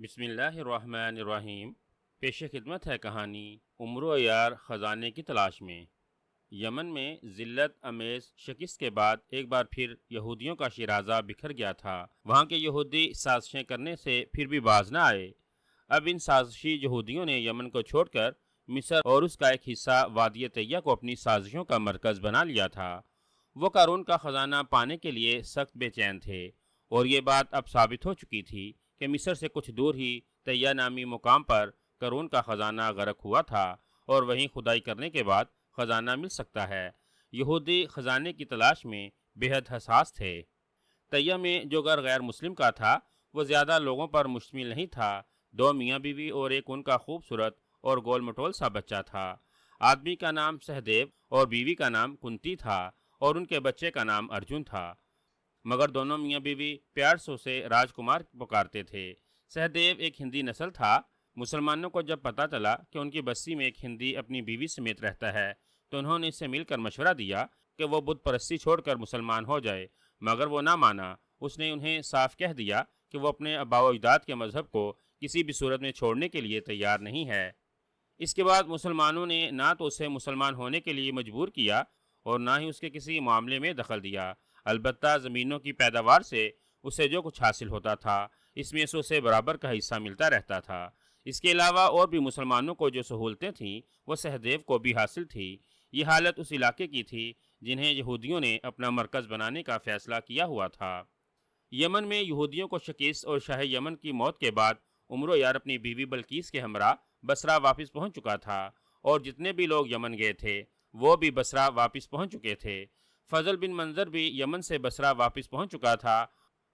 بسم اللہ الرحمن الرحیم۔ پیش خدمت ہے کہانی عمر و یار خزانے کی تلاش میں۔ یمن میں ذلت امیز شکست کے بعد ایک بار پھر یہودیوں کا شیرازہ بکھر گیا تھا۔ وہاں کے یہودی سازشیں کرنے سے پھر بھی باز نہ آئے۔ اب ان سازشی یہودیوں نے یمن کو چھوڑ کر مصر اور اس کا ایک حصہ وادی طیہ کو اپنی سازشوں کا مرکز بنا لیا تھا۔ وہ قارون کا خزانہ پانے کے لیے سخت بے چین تھے، اور یہ بات اب ثابت ہو چکی تھی کہ مصر سے کچھ دور ہی طیہ نامی مقام پر قارون کا خزانہ غرق ہوا تھا، اور وہیں کھدائی کرنے کے بعد خزانہ مل سکتا ہے۔ یہودی خزانے کی تلاش میں بے حد حساس تھے۔ طیہ میں جو گھر غیر مسلم کا تھا وہ زیادہ لوگوں پر مشتمل نہیں تھا۔ 2 میاں بیوی اور ایک ان کا خوبصورت اور گول مٹول سا بچہ تھا۔ آدمی کا نام سہدیو اور بیوی کا نام کنتی تھا، اور ان کے بچے کا نام ارجن تھا، مگر دونوں میاں بیوی پیار سے اسے راجکمار پکارتے تھے۔ سہدیو ایک ہندی نسل تھا۔ مسلمانوں کو جب پتہ چلا کہ ان کی بستی میں ایک ہندی اپنی بیوی سمیت رہتا ہے تو انہوں نے اس سے مل کر مشورہ دیا کہ وہ بت پرستی چھوڑ کر مسلمان ہو جائے، مگر وہ نہ مانا۔ اس نے انہیں صاف کہہ دیا کہ وہ اپنے آباء و اجداد کے مذہب کو کسی بھی صورت میں چھوڑنے کے لیے تیار نہیں ہے۔ اس کے بعد مسلمانوں نے نہ تو اسے مسلمان ہونے کے لیے مجبور کیا اور نہ ہی اس کے کسی معاملے میں دخل دیا۔ البتہ زمینوں کی پیداوار سے اسے جو کچھ حاصل ہوتا تھا اس میں سے اسے برابر کا حصہ ملتا رہتا تھا۔ اس کے علاوہ اور بھی مسلمانوں کو جو سہولتیں تھیں وہ سہدیو کو بھی حاصل تھی۔ یہ حالت اس علاقے کی تھی جنہیں یہودیوں نے اپنا مرکز بنانے کا فیصلہ کیا ہوا تھا۔ یمن میں یہودیوں کو شکست اور شاہ یمن کی موت کے بعد عمر و یار اپنی بیوی بلقیس کے ہمراہ بصرہ واپس پہنچ چکا تھا، اور جتنے بھی لوگ یمن گئے تھے وہ بھی بصرہ واپس پہنچ چکے تھے۔ فضل بن منظر بھی یمن سے بصرہ واپس پہنچ چکا تھا۔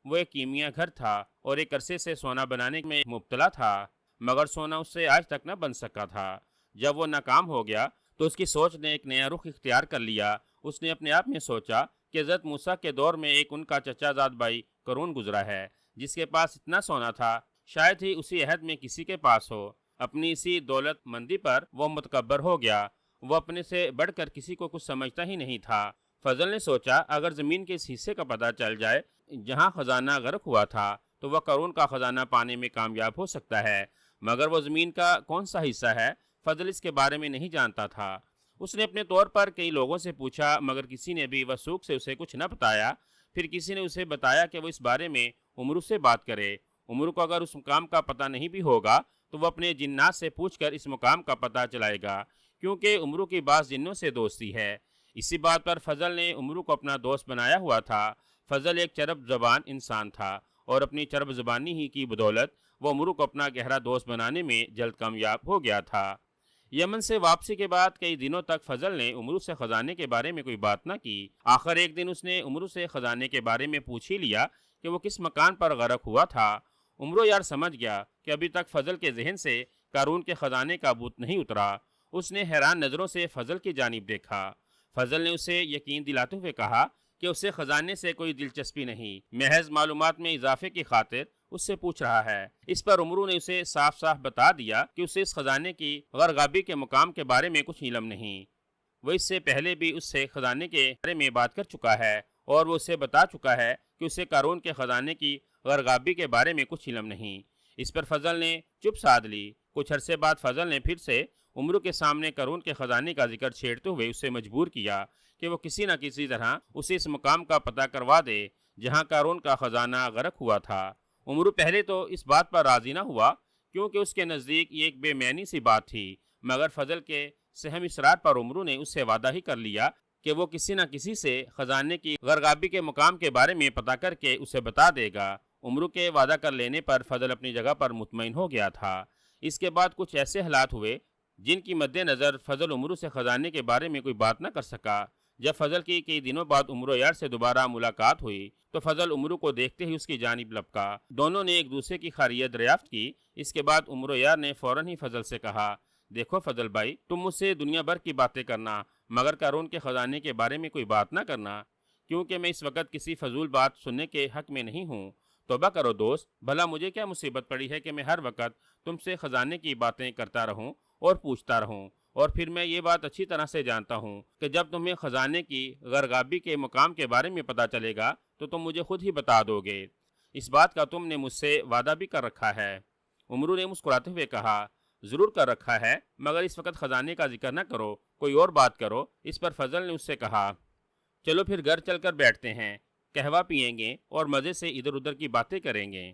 وہ ایک کیمیا گھر تھا اور ایک عرصے سے سونا بنانے میں مبتلا تھا، مگر سونا اس سے آج تک نہ بن سکا تھا۔ جب وہ ناکام ہو گیا تو اس کی سوچ نے ایک نیا رخ اختیار کر لیا۔ اس نے اپنے آپ میں سوچا کہ حضرت موسیٰ کے دور میں ایک ان کا چچا زاد بھائی قارون گزرا ہے جس کے پاس اتنا سونا تھا، شاید ہی اسی عہد میں کسی کے پاس ہو۔ اپنی اسی دولت مندی پر وہ متکبر ہو گیا۔ وہ اپنے سے بڑھ کر کسی کو کچھ سمجھتا ہی نہیں تھا۔ فضل نے سوچا اگر زمین کے اس حصے کا پتہ چل جائے جہاں خزانہ غرق ہوا تھا تو وہ قارون کا خزانہ پانے میں کامیاب ہو سکتا ہے، مگر وہ زمین کا کون سا حصہ ہے فضل اس کے بارے میں نہیں جانتا تھا۔ اس نے اپنے طور پر کئی لوگوں سے پوچھا، مگر کسی نے بھی وثوق سے اسے کچھ نہ بتایا۔ پھر کسی نے اسے بتایا کہ وہ اس بارے میں عمرو سے بات کرے۔ عمرو کو اگر اس مقام کا پتہ نہیں بھی ہوگا تو وہ اپنے جنات سے پوچھ کر اس مقام کا پتہ چلائے گا، کیونکہ عمرو کی بعض جنوں سے دوستی ہے۔ اسی بات پر فضل نے عمرو کو اپنا دوست بنایا ہوا تھا۔ فضل ایک چرب زبان انسان تھا، اور اپنی چرب زبانی ہی کی بدولت وہ عمرو کو اپنا گہرا دوست بنانے میں جلد کامیاب ہو گیا تھا۔ یمن سے واپسی کے بعد کئی دنوں تک فضل نے عمرو سے خزانے کے بارے میں کوئی بات نہ کی۔ آخر ایک دن اس نے عمرو سے خزانے کے بارے میں پوچھ ہی لیا کہ وہ کس مکان پر غرق ہوا تھا۔ عمرو یار سمجھ گیا کہ ابھی تک فضل کے ذہن سے قارون کے خزانے کا بھوت نہیں اترا۔ اس نے حیران نظروں سے فضل کی جانب دیکھا۔ فضل نے اسے یقین دلاتے ہوئے کہا کہ اسے خزانے سے کوئی دلچسپی نہیں، محض معلومات میں اضافے کی خاطر اس سے پوچھ رہا ہے۔ اس پر عمرو نے اسے صاف صاف بتا دیا کہ اسے اس خزانے کی غرغابی کے مقام کے بارے میں کچھ علم نہیں۔ وہ اس سے پہلے بھی اس سے خزانے کے بارے میں بات کر چکا ہے، اور وہ اسے بتا چکا ہے کہ اسے قارون کے خزانے کی غرغابی کے بارے میں کچھ علم نہیں۔ اس پر فضل نے چپ سادھ لی۔ کچھ عرصے بعد فضل نے پھر سے عمرو کے سامنے قارون کے خزانے کا ذکر چھیڑتے ہوئے اسے مجبور کیا کہ وہ کسی نہ کسی طرح اسے اس مقام کا پتہ کروا دے جہاں قارون کا خزانہ غرق ہوا تھا۔ عمرو پہلے تو اس بات پر راضی نہ ہوا، کیونکہ اس کے نزدیک یہ ایک بے معنی سی بات تھی، مگر فضل کے سہم اصرار پر عمرو نے اس سے وعدہ ہی کر لیا کہ وہ کسی نہ کسی سے خزانے کی غرغابی کے مقام کے بارے میں پتہ کر کے اسے بتا دے گا۔ عمرو کے وعدہ کر لینے پر فضل اپنی جگہ پر مطمئن ہو گیا تھا۔ اس کے بعد کچھ ایسے حالات ہوئے جن کی مد نظر فضل عمرو سے خزانے کے بارے میں کوئی بات نہ کر سکا۔ جب فضل کی کئی دنوں بعد عمرو یار سے دوبارہ ملاقات ہوئی تو فضل عمرو کو دیکھتے ہی اس کی جانب لپکا۔ دونوں نے ایک دوسرے کی خیریت دریافت کی۔ اس کے بعد عمرو یار نے فوراً ہی فضل سے کہا، دیکھو فضل بھائی، تم مجھ سے دنیا بھر کی باتیں کرنا، مگر قارون کے خزانے کے بارے میں کوئی بات نہ کرنا، کیونکہ میں اس وقت کسی فضول بات سننے کے حق میں نہیں ہوں۔ توبہ کرو دوست، بھلا مجھے کیا مصیبت پڑی ہے کہ میں ہر وقت تم سے خزانے کی باتیں کرتا رہوں اور پوچھتا رہوں؟ اور پھر میں یہ بات اچھی طرح سے جانتا ہوں کہ جب تمہیں خزانے کی غرغابی کے مقام کے بارے میں پتہ چلے گا تو تم مجھے خود ہی بتا دو گے۔ اس بات کا تم نے مجھ سے وعدہ بھی کر رکھا ہے۔ عمرو نے مسکراتے ہوئے کہا، ضرور کر رکھا ہے، مگر اس وقت خزانے کا ذکر نہ کرو، کوئی اور بات کرو۔ اس پر فضل نے اس سے کہا، چلو پھر گھر چل کر بیٹھتے ہیں، قہوہ پئیں گے اور مزے سے ادھر ادھر کی باتیں کریں گے۔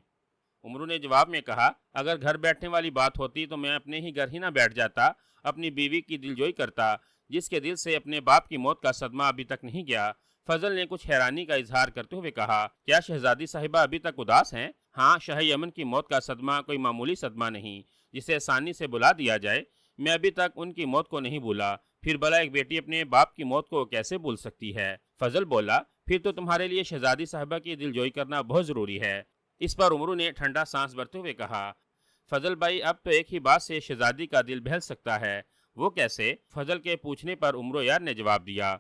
عمرو نے جواب میں کہا، اگر گھر بیٹھنے والی بات ہوتی تو میں اپنے ہی گھر ہی نہ بیٹھ جاتا، اپنی بیوی کی دلجوئی کرتا، جس کے دل سے اپنے باپ کی موت کا صدمہ ابھی تک نہیں گیا۔ فضل نے کچھ حیرانی کا اظہار کرتے ہوئے کہا، کیا شہزادی صاحبہ ابھی تک اداس ہیں؟ ہاں، شاہ یمن کی موت کا صدمہ کوئی معمولی صدمہ نہیں جسے آسانی سے بلا دیا جائے۔ میں ابھی تک ان کی موت کو نہیں بھولا، پھر بھلا ایک بیٹی اپنے باپ کی موت کو کیسے بھول سکتی ہے؟ فضل بولا، پھر تو تمہارے لیے شہزادی صاحبہ کی دلجوئی کرنا بہت ضروری ہے۔ اس پر عمرو نے ٹھنڈا سانس بھرتے ہوئے کہا، فضل بھائی، اب تو ایک ہی بات سے شہزادی کا دل بہل سکتا ہے۔ وہ کیسے؟ فضل کے پوچھنے پر عمرو یار نے جواب دیا،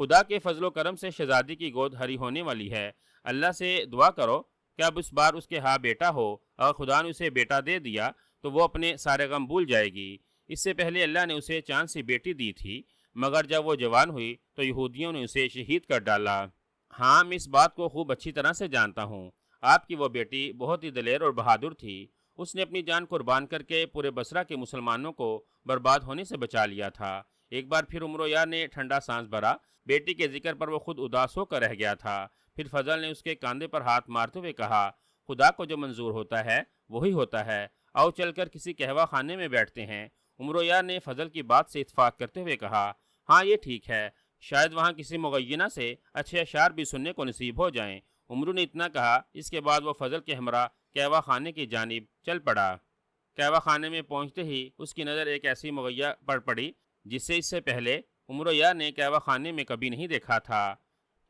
خدا کے فضل و کرم سے شہزادی کی گود ہری ہونے والی ہے۔ اللہ سے دعا کرو کہ اب اس بار اس کے ہاں بیٹا ہو، اور خدا نے اسے بیٹا دے دیا تو وہ اپنے سارے غم بھول جائے گی۔ اس سے پہلے اللہ نے اسے چاند سی بیٹی دی تھی، مگر جب وہ جوان ہوئی تو یہودیوں نے اسے شہید کر ڈالا۔ ہاں، میں اس بات کو خوب اچھی طرح سے جانتا ہوں۔ آپ کی وہ بیٹی بہت ہی دلیر اور بہادر تھی، اس نے اپنی جان قربان کر کے پورے بصرہ کے مسلمانوں کو برباد ہونے سے بچا لیا تھا۔ ایک بار پھر عمرو یار نے ٹھنڈا سانس بھرا، بیٹی کے ذکر پر وہ خود اداس ہو کر رہ گیا تھا۔ پھر فضل نے اس کے کاندھے پر ہاتھ مارتے ہوئے کہا، خدا کو جو منظور ہوتا ہے وہی ہوتا ہے، آؤ چل کر کسی قہوہ خانے میں بیٹھتے ہیں۔ عمرو یار نے فضل کی بات سے اتفاق کرتے ہوئے کہا، ہاں یہ ٹھیک ہے، شاید وہاں کسی مغینہ سے اچھے اشعار بھی سننے کو نصیب ہو جائیں۔ عمرو نے اتنا کہا، اس کے بعد وہ فضل کے ہمراہ قہوہ خانے کی جانب چل پڑا۔ قہوہ خانے میں پہنچتے ہی اس کی نظر ایک ایسی مغیہ پر پڑی جسے اس سے پہلے عمرو یار نے قہوہ خانے میں کبھی نہیں دیکھا تھا۔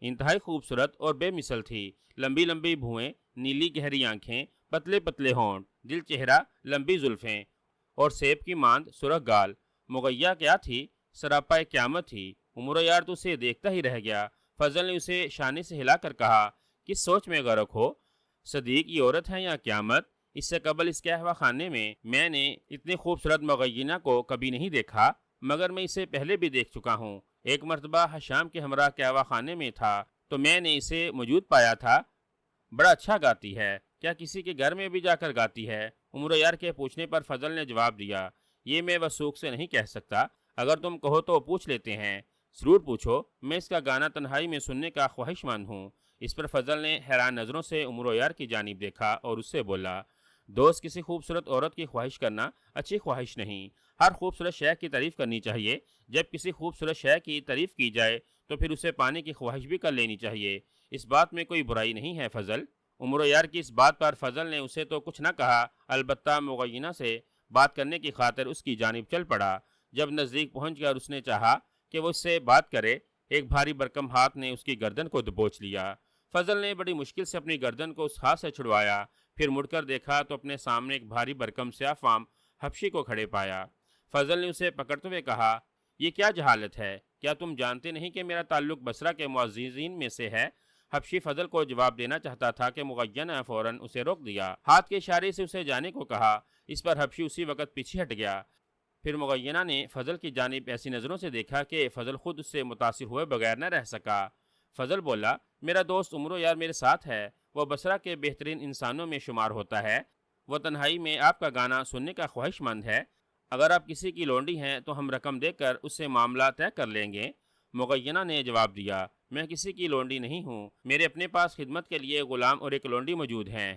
انتہائی خوبصورت اور بے مثل تھی، لمبی لمبی بھویں، نیلی گہری آنکھیں، پتلے پتلے ہونٹ، دل چہرہ، لمبی زلفیں اور سیب کی ماند سرخ گال۔ مغیہ کیا تھی، سراپا قیامت تھی۔ عمرو یار تو اسے دیکھتا ہی رہ گیا۔ فضل نے اسے شانے سے ہلا کر کہا، کس سوچ میں غرق ہو صدیق، یہ عورت ہے یا قیامت؟ اس سے قبل اس قہوہ خانے میں نے اتنے خوبصورت مغینہ کو کبھی نہیں دیکھا، مگر میں اسے پہلے بھی دیکھ چکا ہوں۔ ایک مرتبہ حشام کے ہمراہ قہوہ خانے میں تھا تو میں نے اسے موجود پایا تھا۔ بڑا اچھا گاتی ہے، کیا کسی کے گھر میں بھی جا کر گاتی ہے؟ عمرو یار کے پوچھنے پر فضل نے جواب دیا، یہ میں وثوق سے نہیں کہہ سکتا، اگر تم کہو تو پوچھ لیتے ہیں۔ ضرور پوچھو، میں اس کا گانا تنہائی میں سننے کا خواہش مند ہوں۔ اس پر فضل نے حیران نظروں سے عمرو یار کی جانب دیکھا اور اس سے بولا، دوست، کسی خوبصورت عورت کی خواہش کرنا اچھی خواہش نہیں، ہر خوبصورت شے کی تعریف کرنی چاہیے۔ جب کسی خوبصورت شے کی تعریف کی جائے تو پھر اسے پانے کی خواہش بھی کر لینی چاہیے، اس بات میں کوئی برائی نہیں ہے فضل۔ عمرو یار کی اس بات پر فضل نے اسے تو کچھ نہ کہا، البتہ مغینہ سے بات کرنے کی خاطر اس کی جانب چل پڑا۔ جب نزدیک پہنچ کر اس نے چاہا کہ وہ اس سے بات کرے، ایک بھاری بھرکم ہاتھ نے اس کی گردن کو دبوچ لیا۔ فضل نے بڑی مشکل سے اپنی گردن کو اس ہاتھ سے چھڑوایا، پھر مڑ کر دیکھا تو اپنے سامنے ایک بھاری بھرکم سیاہ فام حبشی کو کھڑے پایا۔ فضل نے اسے پکڑتے ہوئے کہا، یہ کیا جہالت ہے؟ کیا تم جانتے نہیں کہ میرا تعلق بصرہ کے معززین میں سے ہے؟ حبشی فضل کو جواب دینا چاہتا تھا کہ مغینہ نے فوراً اسے روک دیا، ہاتھ کے اشارے سے اسے جانے کو کہا۔ اس پر حبشی اسی وقت پیچھے ہٹ گیا۔ پھر مغینہ نے فضل کی جانب ایسی نظروں سے دیکھا کہ فضل خود اس سے متاثر ہوئے بغیر نہ رہ سکا۔ فضل بولا، میرا دوست عمرو یار میرے ساتھ ہے، وہ بصرہ کے بہترین انسانوں میں شمار ہوتا ہے، وہ تنہائی میں آپ کا گانا سننے کا خواہش مند ہے۔ اگر آپ کسی کی لونڈی ہیں تو ہم رقم دے کر اس سے معاملہ طے کر لیں گے۔ مغینہ نے جواب دیا، میں کسی کی لونڈی نہیں ہوں، میرے اپنے پاس خدمت کے لیے غلام اور ایک لونڈی موجود ہیں،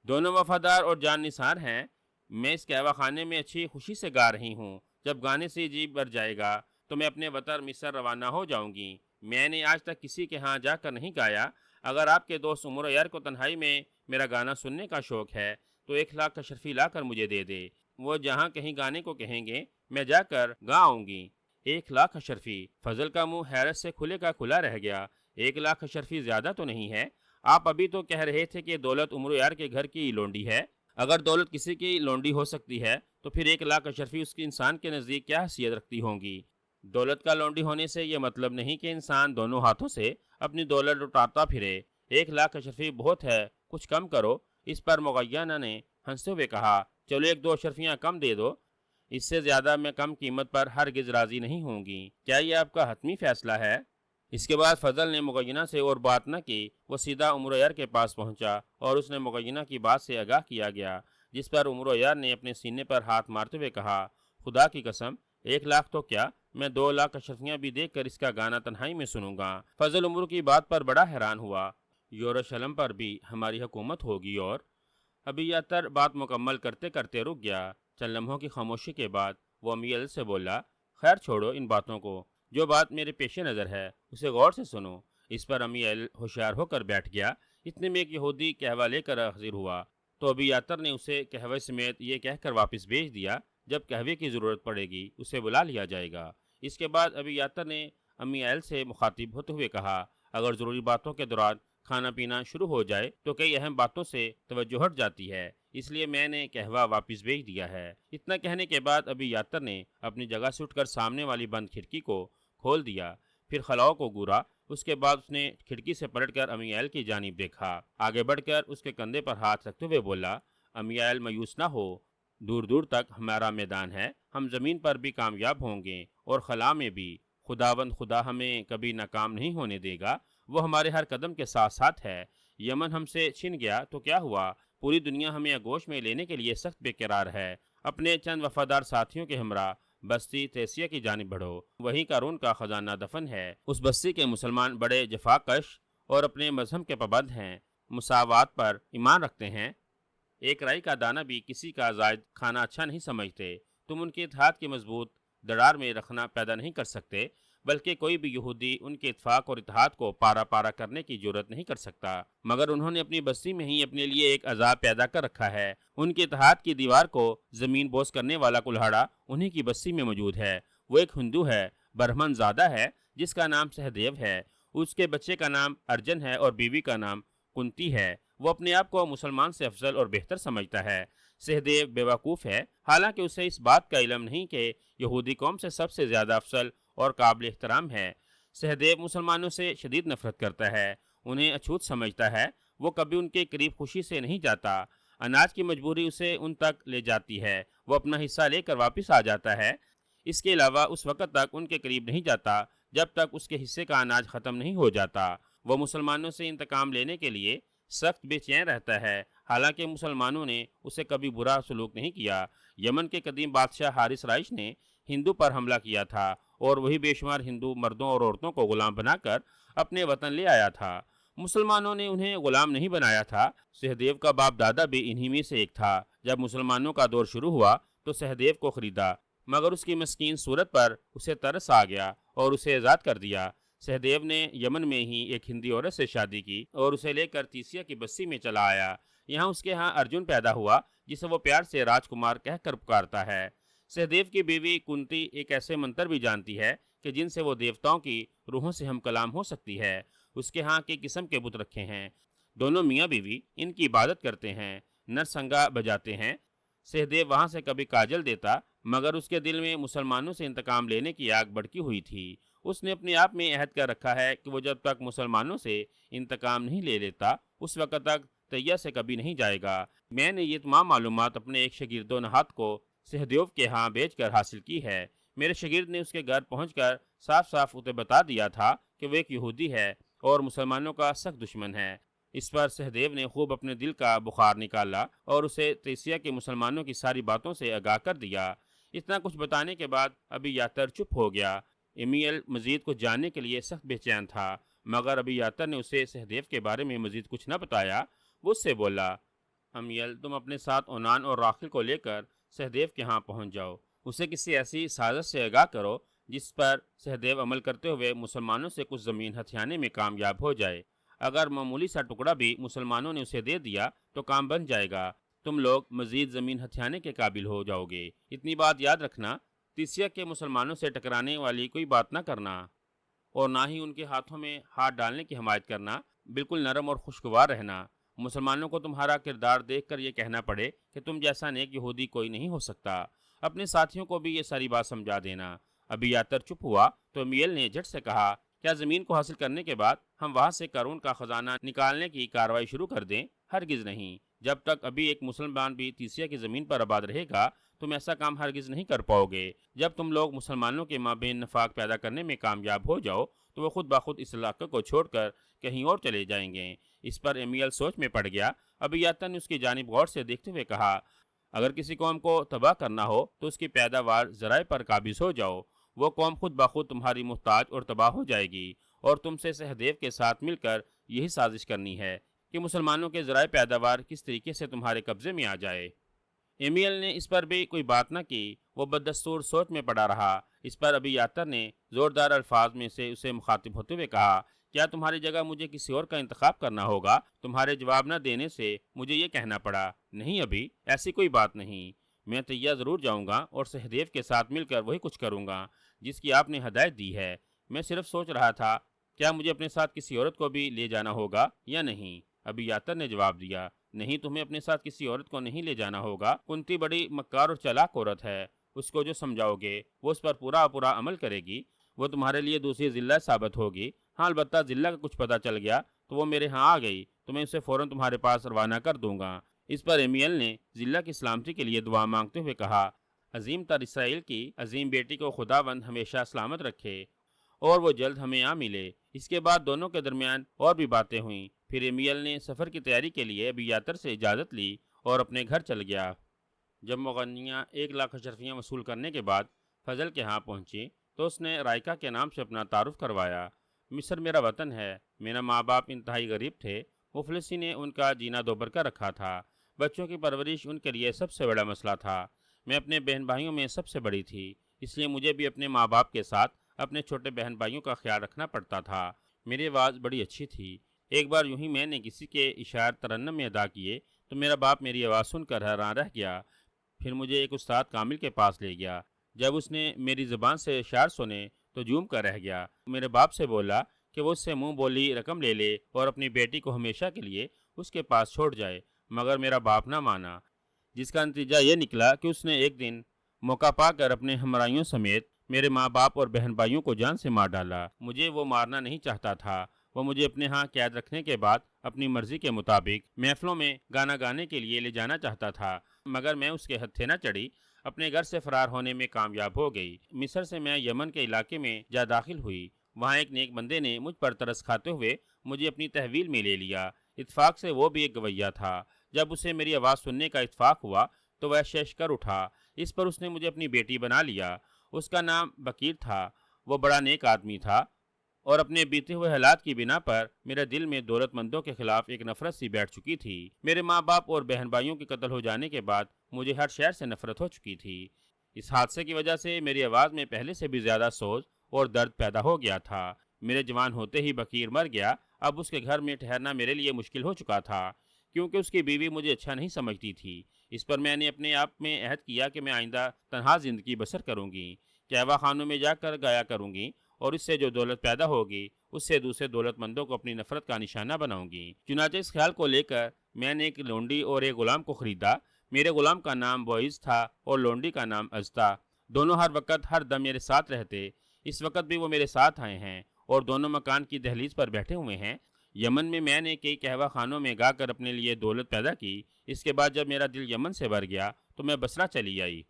دونوں وفادار اور جان نثار ہیں۔ میں اس قہوہ خانے میں اچھی خوشی سے گا رہی ہوں، جب گانے سے جی بھر جائے گا تو میں اپنے وطن مصر روانہ ہو جاؤں گی۔ میں نے آج تک کسی کے ہاں جا کر نہیں گایا۔ اگر آپ کے دوست عمرو یار کو تنہائی میں میرا گانا سننے کا شوق ہے تو 1,00,000 اشرفی لا کر مجھے دے دے، وہ جہاں کہیں گانے کو کہیں گے میں جا کر گا آؤں گی۔ 1,00,000 اشرفی؟ فضل کا منہ حیرت سے کھلے کا کھلا رہ گیا۔ 1,00,000 اشرفی زیادہ تو نہیں ہے؟ آپ ابھی تو کہہ رہے تھے کہ دولت عمرو یار کے گھر کی لونڈی ہے۔ اگر دولت کسی کی لونڈی ہو سکتی ہے تو پھر 1,00,000 اشرفی اس کے انسان کے نزدیک کیا حیثیت رکھتی ہوں گی؟ دولت کا لونڈی ہونے سے یہ مطلب نہیں کہ انسان دونوں ہاتھوں سے اپنی دولت لٹاتا پھرے۔ 1,00,000 اشرفی بہت ہے، کچھ کم کرو۔ اس پر مغینہ نے ہنستے ہوئے کہا، چلو 1-2 اشرفیاں کم دے دو، اس سے زیادہ میں کم قیمت پر ہرگز راضی نہیں ہوں گی۔ کیا یہ آپ کا حتمی فیصلہ ہے؟ اس کے بعد فضل نے مغینہ سے اور بات نہ کی، وہ سیدھا عمرو یار کے پاس پہنچا اور اس نے مغینہ کی بات سے آگاہ کیا گیا۔ جس پر عمر یار نے اپنے سینے پر ہاتھ مارتے ہوئے کہا، خدا کی قسم 1 لاکھ تو کیا، میں 2 لاکھ اشرفیاں بھی دیکھ کر اس کا گانا تنہائی میں سنوں گا۔ فضل عمر کی بات پر بڑا حیران ہوا۔ یروشلم پر بھی ہماری حکومت ہوگی؟ اور ابی یاتر بات مکمل کرتے کرتے رک گیا۔ چند لمحوں کی خاموشی کے بعد وہ امی ایل سے بولا، خیر چھوڑو ان باتوں کو، جو بات میرے پیش نظر ہے اسے غور سے سنو۔ اس پر امی ایل ہوشیار ہو کر بیٹھ گیا۔ اتنے میں ایک یہودی قہوہ لے کر حاضر ہوا تو ابی یاتر نے اسے قہوے سمیت یہ کہہ کر واپس بھیج دیا، جب قہوے کی ضرورت پڑے گی اسے بلا لیا جائے گا۔ اس کے بعد ابی یاتر نے امی ایل سے مخاطب ہوتے ہوئے کہا، اگر ضروری باتوں کے دوران کھانا پینا شروع ہو جائے تو کئی اہم باتوں سے توجہ ہٹ جاتی ہے، اس لیے میں نے قہوہ واپس بھیج دیا ہے۔ اتنا کہنے کے بعد ابی یاتر نے اپنی جگہ سے اٹھ کر سامنے والی بند کھڑکی کو کھول دیا، پھر خلاؤ کو گورا۔ اس کے بعد اس نے کھڑکی سے پلٹ کر امی ایل کی جانب دیکھا، آگے بڑھ کر اس کے کندھے پر ہاتھ رکھتے ہوئے بولا، امی ایل مایوس نہ ہو، دور دور تک ہمارا میدان ہے، ہم زمین پر بھی کامیاب ہوں گے اور خلا میں بھی۔ خداوند خدا ہمیں کبھی ناکام نہیں ہونے دے گا، وہ ہمارے ہر قدم کے ساتھ ساتھ ہے۔ یمن ہم سے چھن گیا تو کیا ہوا، پوری دنیا ہمیں آغوش میں لینے کے لیے سخت بے قرار ہے۔ اپنے چند وفادار ساتھیوں کے ہمراہ بستی تیسیہ کی جانب بڑھو، وہیں قارون کا خزانہ دفن ہے۔ اس بستی کے مسلمان بڑے جفاکش اور اپنے مذہب کے پابند ہیں، مساوات پر ایمان رکھتے ہیں، ایک رائی کا دانہ بھی کسی کا زائد کھانا اچھا نہیں سمجھتے۔ تم ان کے اتحاد کی مضبوط دراڑ میں رکھنا پیدا نہیں کر سکتے، بلکہ کوئی بھی یہودی ان کے اتفاق اور اتحاد کو پارا پارا کرنے کی جرت نہیں کر سکتا، مگر انہوں نے اپنی بستی میں ہی اپنے لیے ایک عذاب پیدا کر رکھا ہے۔ ان کے اتحاد کی دیوار کو زمین بوس کرنے والا کلہاڑا انہی کی بستی میں موجود ہے۔ وہ ایک ہندو ہے، برہمن زادہ ہے، جس کا نام سہدیو ہے۔ اس کے بچے کا نام ارجن ہے اور بیوی کا نام کنتی ہے۔ وہ اپنے آپ کو مسلمان سے افضل اور بہتر سمجھتا ہے۔ سہدیو بیوقوف ہے، حالانکہ اسے اس بات کا علم نہیں کہ یہودی قوم سے سب سے زیادہ افضل اور قابل احترام ہے۔ سہدیو مسلمانوں سے شدید نفرت کرتا ہے، انہیں اچھوت سمجھتا ہے، وہ کبھی ان کے قریب خوشی سے نہیں جاتا۔ اناج کی مجبوری اسے ان تک لے جاتی ہے، وہ اپنا حصہ لے کر واپس آ جاتا ہے۔ اس کے علاوہ اس وقت تک ان کے قریب نہیں جاتا جب تک اس کے حصے کا اناج ختم نہیں ہو جاتا۔ وہ مسلمانوں سے انتقام لینے کے لیے سخت بے چین رہتا ہے، حالانکہ مسلمانوں نے اسے کبھی برا سلوک نہیں کیا۔ یمن کے قدیم بادشاہ حارث رائش نے ہندو پر حملہ کیا تھا اور وہی بے شمار ہندو مردوں اور عورتوں کو غلام بنا کر اپنے وطن لے آیا تھا، مسلمانوں نے انہیں غلام نہیں بنایا تھا۔ سہدیو کا باپ دادا بھی انہی میں سے ایک تھا۔ جب مسلمانوں کا دور شروع ہوا تو سہدیو کو خریدا، مگر اس کی مسکین صورت پر اسے ترس آ گیا اور اسے آزاد کر دیا۔ سہدیو نے یمن میں ہی ایک ہندی عورت سے شادی کی اور اسے لے کر تیسیہ کی بستی میں چلا آیا۔ یہاں اس کے ہاں ارجن پیدا ہوا، جسے وہ پیار سے راجکمار کہہ کر پکارتا ہے۔ سہدیو کی بیوی کنتی ایک ایسے منتر بھی جانتی ہے کہ جن سے وہ دیوتاؤں کی روحوں سے ہم کلام ہو سکتی ہے۔ اس کے ہاں کی قسم کے بت رکھے ہیں، دونوں میاں بیوی ان کی عبادت کرتے ہیں، نرسنگا بجاتے ہیں۔ سہدیو وہاں سے کبھی کاجل دیتا، مگر اس کے دل میں مسلمانوں سے انتقام لینے کی آگ بھڑکی ہوئی تھی۔ اس نے اپنے آپ میں عہد کر رکھا ہے کہ وہ جب تک مسلمانوں سے انتقام نہیں لے لیتا اس وقت تک تیہ سے کبھی نہیں جائے گا۔ میں نے یہ تمام معلومات اپنے ایک شاگرد و نہاد کو سہدیو کے ہاں بیچ کر حاصل کی ہے۔ میرے شاگرد نے اس کے گھر پہنچ کر صاف صاف اسے بتا دیا تھا کہ وہ ایک یہودی ہے اور مسلمانوں کا سخت دشمن ہے۔ اس پر سہدیو نے خوب اپنے دل کا بخار نکالا اور اسے تیسیہ کے مسلمانوں کی ساری باتوں سے آگاہ کر دیا۔ اتنا کچھ بتانے کے بعد ابی یاتر چپ ہو گیا۔ امیل مزید کچھ جاننے کے لیے سخت بے چین تھا، مگر ابی یاتر نے اسے سہدیو کے بارے میں مزید کچھ نہ بتایا۔ وہ اس سے بولا، امیل تم اپنے ساتھ اونان اور راخل کو لے کر سہدیو کے ہاں پہنچ جاؤ، اسے کسی ایسی سازش سے آگاہ کرو جس پر سہدیو عمل کرتے ہوئے مسلمانوں سے کچھ زمین ہتھیانے میں کامیاب ہو جائے۔ اگر معمولی سا ٹکڑا بھی مسلمانوں نے اسے دے دیا تو کام بن جائے گا، تم لوگ مزید زمین ہتھیانے کے قابل ہو جاؤ گے۔ اتنی بات یاد رکھنا، تیسیہ کے مسلمانوں سے ٹکرانے والی کوئی بات نہ کرنا اور نہ ہی ان کے ہاتھوں میں ہاتھ ڈالنے کی حمایت کرنا، بالکل نرم اور خوشگوار رہنا۔ مسلمانوں کو تمہارا کردار دیکھ کر یہ کہنا پڑے کہ تم جیسا نیک یہودی کوئی نہیں ہو سکتا۔ اپنے ساتھیوں کو بھی یہ ساری بات سمجھا دینا۔ ابی یاتر چپ ہوا تو امیل نے جھٹ سے کہا، کیا زمین کو حاصل کرنے کے بعد ہم وہاں سے قارون کا خزانہ نکالنے کی کارروائی شروع کر دیں؟ ہرگز نہیں۔ جب تک ابھی ایک مسلمان بھی تیسیہ کی زمین پر آباد رہے گا تم ایسا کام ہرگز نہیں کر پاؤ گے۔ جب تم لوگ مسلمانوں کے مابین نفاق پیدا کرنے میں کامیاب ہو جاؤ تو وہ خود بخود اس علاقے کو چھوڑ کر کہیں اور چلے جائیں گے۔ اس پر امیل سوچ میں پڑ گیا۔ ابی یاتر نے اس کی جانب غور سے دیکھتے ہوئے کہا، اگر کسی قوم کو تباہ کرنا ہو تو اس کی پیداوار ذرائع پر قابض ہو جاؤ، وہ قوم خود بخود تمہاری محتاج اور تباہ ہو جائے گی۔ اور تم سے سہدیو کے ساتھ مل کر یہی سازش کرنی ہے کہ مسلمانوں کے ذرائع پیداوار کس طریقے سے تمہارے قبضے میں آ جائے۔ ایمیل نے اس پر بھی کوئی بات نہ کی، وہ بدستور سوچ میں پڑا رہا۔ اس پر ابی یاتر نے زوردار الفاظ میں سے اسے مخاطب ہوتے ہوئے کہا، کیا تمہاری جگہ مجھے کسی اور کا انتخاب کرنا ہوگا؟ تمہارے جواب نہ دینے سے مجھے یہ کہنا پڑا، نہیں ابھی ایسی کوئی بات نہیں، میں تیہ ضرور جاؤں گا اور سہدیو کے ساتھ مل کر وہی کچھ کروں گا جس کی آپ نے ہدایت دی ہے۔ میں صرف سوچ رہا تھا کیا مجھے اپنے ساتھ کسی عورت کو بھی لے جانا ہوگا یا نہیں؟ ابی یاتر نے جواب دیا، نہیں، تمہیں اپنے ساتھ کسی عورت کو نہیں لے جانا ہوگا۔ کنتی بڑی مکار اور چالاک عورت ہے، اس کو جو سمجھاؤ گے وہ اس پر پورا عمل کرے گی، وہ تمہارے لیے دوسری ذلت ثابت ہوگی۔ ہاں البتہ ذلت کا کچھ پتہ چل گیا تو وہ میرے ہاں آ گئی تو میں اسے فوراً تمہارے پاس روانہ کر دوں گا۔ اس پر ایمیل نے ذلت کی سلامتی کے لیے دعا مانگتے ہوئے کہا، عظیم تر اسرائیل کی عظیم بیٹی کو خداوند ہمیشہ سلامت رکھے اور وہ جلد ہمیں آ ملے۔ اس کے بعد دونوں کے درمیان اور بھی باتیں ہوئیں۔ پھر ایمیل نے سفر کی تیاری کے لیے ابی یاتر سے اجازت لی اور اپنے گھر چل گیا۔ جب مغنیہ 1,00,000 اشرفیاں وصول کرنے کے بعد فضل کے ہاں پہنچی تو اس نے رائکہ کے نام سے اپنا تعارف کروایا۔ مصر میرا وطن ہے، میرا ماں باپ انتہائی غریب تھے، مفلسی نے ان کا جینا دوبر کر رکھا تھا، بچوں کی پرورش ان کے لیے سب سے بڑا مسئلہ تھا۔ میں اپنے بہن بھائیوں میں سب سے بڑی تھی، اس لیے مجھے بھی اپنے ماں باپ کے ساتھ اپنے چھوٹے بہن بھائیوں کا خیال رکھنا پڑتا تھا۔ میری آواز بڑی اچھی تھی، ایک بار یوں ہی میں نے کسی کے اشعار ترنم میں ادا کیے تو میرا باپ میری آواز سن کر حیران رہ گیا۔ پھر مجھے ایک استاد کامل کے پاس لے گیا، جب اس نے میری زبان سے اشعار سنے تو جھوم کر رہ گیا۔ میرے باپ سے بولا کہ وہ اس سے منہ بولی رقم لے لے اور اپنی بیٹی کو ہمیشہ کے لیے اس کے پاس چھوڑ جائے، مگر میرا باپ نہ مانا، جس کا نتیجہ یہ نکلا کہ اس نے ایک دن موقع پا کر اپنے ہمراہیوں سمیت میرے ماں باپ اور بہن بھائیوں کو جان سے مار ڈالا۔ مجھے وہ مارنا نہیں چاہتا تھا، وہ مجھے اپنے ہاں قید رکھنے کے بعد اپنی مرضی کے مطابق محفلوں میں گانا گانے کے لیے لے جانا چاہتا تھا، مگر میں اس کے ہتھے نہ چڑھی، اپنے گھر سے فرار ہونے میں کامیاب ہو گئی۔ مصر سے میں یمن کے علاقے میں جا داخل ہوئی، وہاں ایک نیک بندے نے مجھ پر ترس کھاتے ہوئے مجھے اپنی تحویل میں لے لیا۔ اتفاق سے وہ بھی ایک گویہ تھا، جب اسے میری آواز سننے کا اتفاق ہوا تو وہ شش کر اٹھا، اس پر اس نے مجھے اپنی بیٹی بنا لیا۔ اس کا نام بکیر تھا، وہ بڑا نیک آدمی تھا اور اپنے بیتے ہوئے حالات کی بنا پر میرے دل میں دولت مندوں کے خلاف ایک نفرت سی بیٹھ چکی تھی۔ میرے ماں باپ اور بہن بھائیوں کے قتل ہو جانے کے بعد مجھے ہر شہر سے نفرت ہو چکی تھی۔ اس حادثے کی وجہ سے میری آواز میں پہلے سے بھی زیادہ سوز اور درد پیدا ہو گیا تھا۔ میرے جوان ہوتے ہی بکیر مر گیا، اب اس کے گھر میں ٹھہرنا میرے لیے مشکل ہو چکا تھا، کیونکہ اس کی بیوی مجھے اچھا نہیں سمجھتی تھی۔ اس پر میں نے اپنے آپ میں عہد کیا کہ میں آئندہ تنہا زندگی بسر کروں گی، کہوہ خانوں میں جا کر گایا کروں گی اور اس سے جو دولت پیدا ہوگی اس سے دوسرے دولت مندوں کو اپنی نفرت کا نشانہ بناؤں گی۔ چنانچہ اس خیال کو لے کر میں نے ایک لونڈی اور ایک غلام کو خریدا۔ میرے غلام کا نام بوئز تھا اور لونڈی کا نام ازتا۔ دونوں ہر وقت ہر دم میرے ساتھ رہتے، اس وقت بھی وہ میرے ساتھ آئے ہیں اور دونوں مکان کی دہلیز پر بیٹھے ہوئے ہیں۔ یمن میں نے کئی قہوہ خانوں میں گا کر اپنے لیے دولت پیدا کی۔ اس کے بعد جب میرا دل یمن سے بھر گیا تو میں بصرہ چلی آئی۔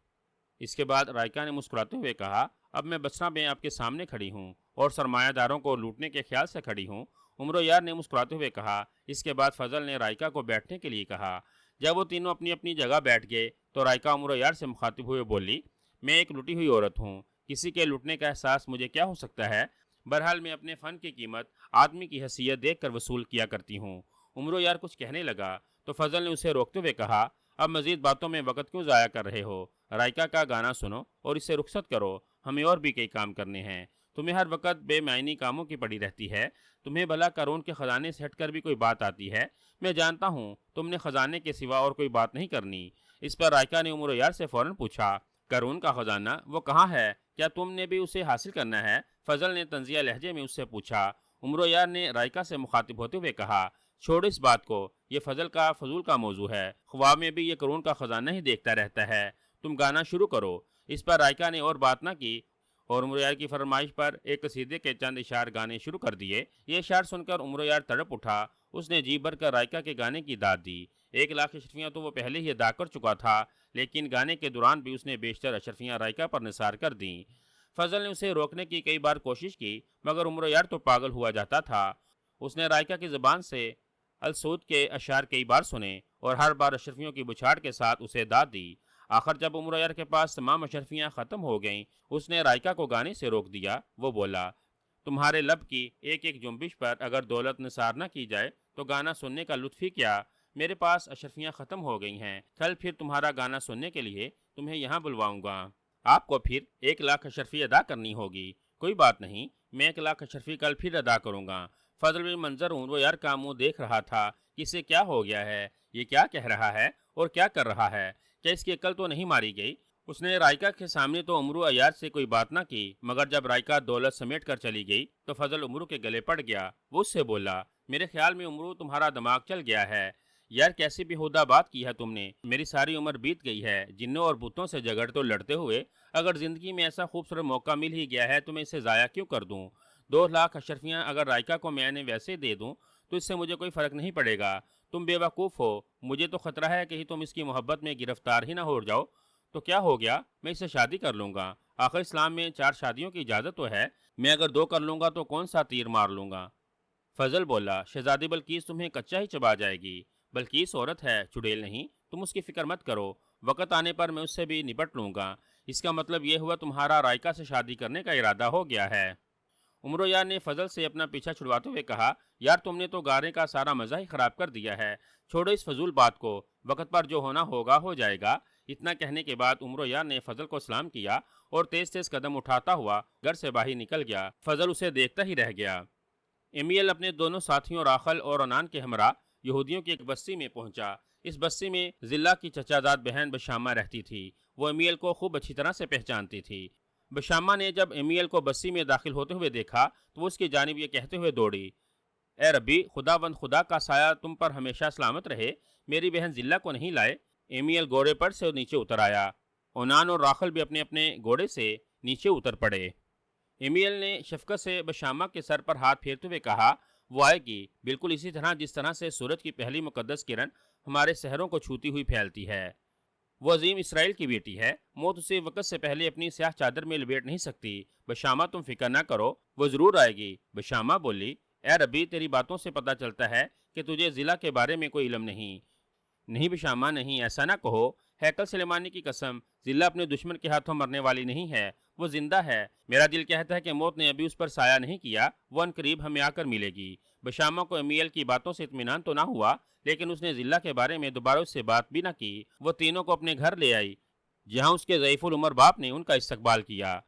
اس کے بعد رائکہ نے مسکراتے ہوئے کہا، اب میں بصرہ میں آپ کے سامنے کھڑی ہوں اور سرمایہ داروں کو لوٹنے کے خیال سے کھڑی ہوں۔ عمرو یار نے مسکراتے ہوئے کہا۔ اس کے بعد فضل نے رائکہ کو بیٹھنے کے لیے کہا۔ جب وہ تینوں اپنی اپنی جگہ بیٹھ گئے تو رائکہ عمرو یار سے مخاطب ہوئے بولی، میں ایک لٹی ہوئی عورت ہوں، کسی کے لٹنے کا احساس مجھے کیا ہو سکتا ہے؟ بہرحال میں اپنے فن کی قیمت آدمی کی حیثیت دیکھ کر وصول کیا کرتی ہوں۔ عمرو یار کچھ کہنے لگا تو فضل نے اسے روکتے ہوئے کہا، اب مزید باتوں میں وقت کیوں ضائع کر رہے ہو؟ رائکہ کا گانا سنو اور اسے رخصت کرو، ہمیں اور بھی کئی کام کرنے ہیں۔ تمہیں ہر وقت بے معنی کاموں کی پڑی رہتی ہے، تمہیں بھلا قارون کے خزانے سے ہٹ کر بھی کوئی بات آتی ہے؟ میں جانتا ہوں تم نے خزانے کے سوا اور کوئی بات نہیں کرنی۔ اس پر رائکہ نے عمرو یار سے فوراً پوچھا، قارون کا خزانہ وہ کہاں ہے؟ کیا تم نے بھی اسے حاصل کرنا ہے؟ فضل نے طنزیہ لہجے میں اس سے پوچھا۔ عمرو یار نے رائکہ سے مخاطب ہوتے ہوئے کہا، چھوڑ اس بات کو، یہ فضل کا فضول کا موضوع ہے، خواب میں بھی یہ قارون کا خزانہ ہی دیکھتا رہتا ہے، تم گانا شروع کرو۔ اس پر رائکہ نے اور بات نہ کی اور عمرو یار کی فرمائش پر ایک قصیدے کے چند اشعار گانے شروع کر دیے۔ یہ اشعار سن کر عمرو یار تڑپ اٹھا، اس نے جی بھر کر رائکہ کے گانے کی داد دی۔ 1,00,000 اشرفیاں تو وہ پہلے ہی ادا کر چکا تھا، لیکن گانے کے دوران بھی اس نے بیشتر اشرفیاں رائکہ پر نثار کر دیں۔ فضل نے اسے روکنے کی کئی بار کوشش کی، مگر عمرو یار تو پاگل ہوا جاتا تھا۔ اس نے رائکہ کی زبان سے السعود کے اشعار کئی بار سنے اور ہر بار اشرفیوں کی بچھاڑ کے ساتھ اسے داد دی۔ آخر جب عمر یار کے پاس تمام اشرفیاں ختم ہو گئیں، اس نے رائکا کو گانے سے روک دیا۔ وہ بولا، تمہارے لب کی ایک ایک جنبش پر اگر دولت نثار نہ کی جائے تو گانا سننے کا لطف ہی کیا۔ میرے پاس اشرفیاں ختم ہو گئی ہیں، کل پھر تمہارا گانا سننے کے لیے تمہیں یہاں بلواؤں گا۔ آپ کو پھر 1,00,000 اشرفی ادا کرنی ہوگی۔ کوئی بات نہیں، میں 1,00,000 اشرفی کل پھر ادا کروں گا۔ فضل بن منظر عمر یار کا منہ دیکھ رہا تھا کہ اسے کیا ہو گیا ہے، یہ کیا کہہ رہا ہے اور کیا کر رہا ہے، کیا اس کی عقل تو نہیں ماری گئی؟ اس نے رائکا کے سامنے تو عمرو عیار سے کوئی بات نہ کی، مگر جب رائکا دولت سمیٹ کر چلی گئی تو فضل عمرو کے گلے پڑ گیا۔ وہ اس سے بولا، میرے خیال میں عمرو تمہارا دماغ چل گیا ہے یار، کیسی بیہودہ بات کی ہے تم نے۔ میری ساری عمر بیت گئی ہے جنوں اور بتوں سے جھگڑتے اور لڑتے ہوئے، اگر زندگی میں ایسا خوبصورت موقع مل ہی گیا ہے تو میں اسے ضائع کیوں کر دوں؟ 2,00,000 اشرفیاں اگر رائکا کو میں نے ویسے دے دوں تو اس سے مجھے کوئی فرق نہیں پڑے گا۔ تم بے وقوف ہو، مجھے تو خطرہ ہے کہ تم اس کی محبت میں گرفتار ہی نہ ہو جاؤ۔ تو کیا ہو گیا، میں اسے شادی کر لوں گا۔ آخر اسلام میں 4 شادیوں کی اجازت تو ہے، میں اگر 2 کر لوں گا تو کون سا تیر مار لوں گا؟ فضل بولا، شہزادی بلقیس تمہیں کچا ہی چبا جائے گی۔ بلقیس عورت ہے، چڑیل نہیں، تم اس کی فکر مت کرو، وقت آنے پر میں اس سے بھی نپٹ لوں گا۔ اس کا مطلب یہ ہوا تمہارا رائکا سے شادی کرنے کا ارادہ ہو گیا ہے؟ عمر یار نے فضل سے اپنا پیچھا چھڑواتے ہوئے کہا، یار تم نے تو گانے کا سارا مزہ ہی خراب کر دیا ہے، چھوڑو اس فضول بات کو، وقت پر جو ہونا ہوگا ہو جائے گا۔ اتنا کہنے کے بعد عمر یار نے فضل کو سلام کیا اور تیز تیز قدم اٹھاتا ہوا گھر سے باہر نکل گیا۔ فضل اسے دیکھتا ہی رہ گیا۔ امیل اپنے دونوں ساتھیوں راخل اور عنان کے ہمراہ یہودیوں کی ایک بستی میں پہنچا۔ اس بستی میں ضلع کی چچا زاد بہن بشامہ رہتی تھی۔ وہ امیل کو خوب اچھی طرح سے پہچانتی تھی۔ بشامہ نے جب امیل کو بستی میں داخل ہوتے ہوئے دیکھا تو وہ اس کی جانب یہ کہتے ہوئے دوڑی، اے ربی، خداوند خدا کا سایہ تم پر ہمیشہ سلامت رہے، میری بہن ضلع کو نہیں لائے۔ امیل گھوڑے پر سے نیچے اتر آیا۔ عنان اور راخل بھی اپنے اپنے گھوڑے سے نیچے اتر پڑے۔ امیل نے شفقت سے بشامہ کے سر پر ہاتھ پھیرتے ہوئے کہا، وہ آئے گی، بالکل اسی طرح جس طرح سے سورج کی پہلی مقدس کرن ہمارے شہروں کو چھوتی ہوئی پھیلتی ہے۔ وہ عظیم اسرائیل کی بیٹی ہے، موت اسے وقت سے پہلے اپنی سیاہ چادر میں لپیٹ نہیں سکتی۔ بشامہ تم فکر نہ کرو، وہ ضرور آئے گی۔ بشامہ بولی، اے ربی، تیری باتوں سے پتہ چلتا ہے کہ تجھے ضلع کے بارے میں کوئی علم نہیں۔ نہیں بشامہ نہیں، ایسا نہ کہو، ہیکل سلیمانی کی قسم، ضلع اپنے دشمن کے ہاتھوں مرنے والی نہیں ہے، وہ زندہ ہے۔ میرا دل کہتا ہے کہ موت نے ابھی اس پر سایہ نہیں کیا، وہ ان قریب ہمیں آ کر ملے گی۔ بشامہ کو امیل کی باتوں سے اطمینان تو نہ ہوا، لیکن اس نے ضلع کے بارے میں دوبارہ اس سے بات بھی نہ کی۔ وہ تینوں کو اپنے گھر لے آئی، جہاں اس کے ضعیف العمر باپ نے ان کا استقبال کیا۔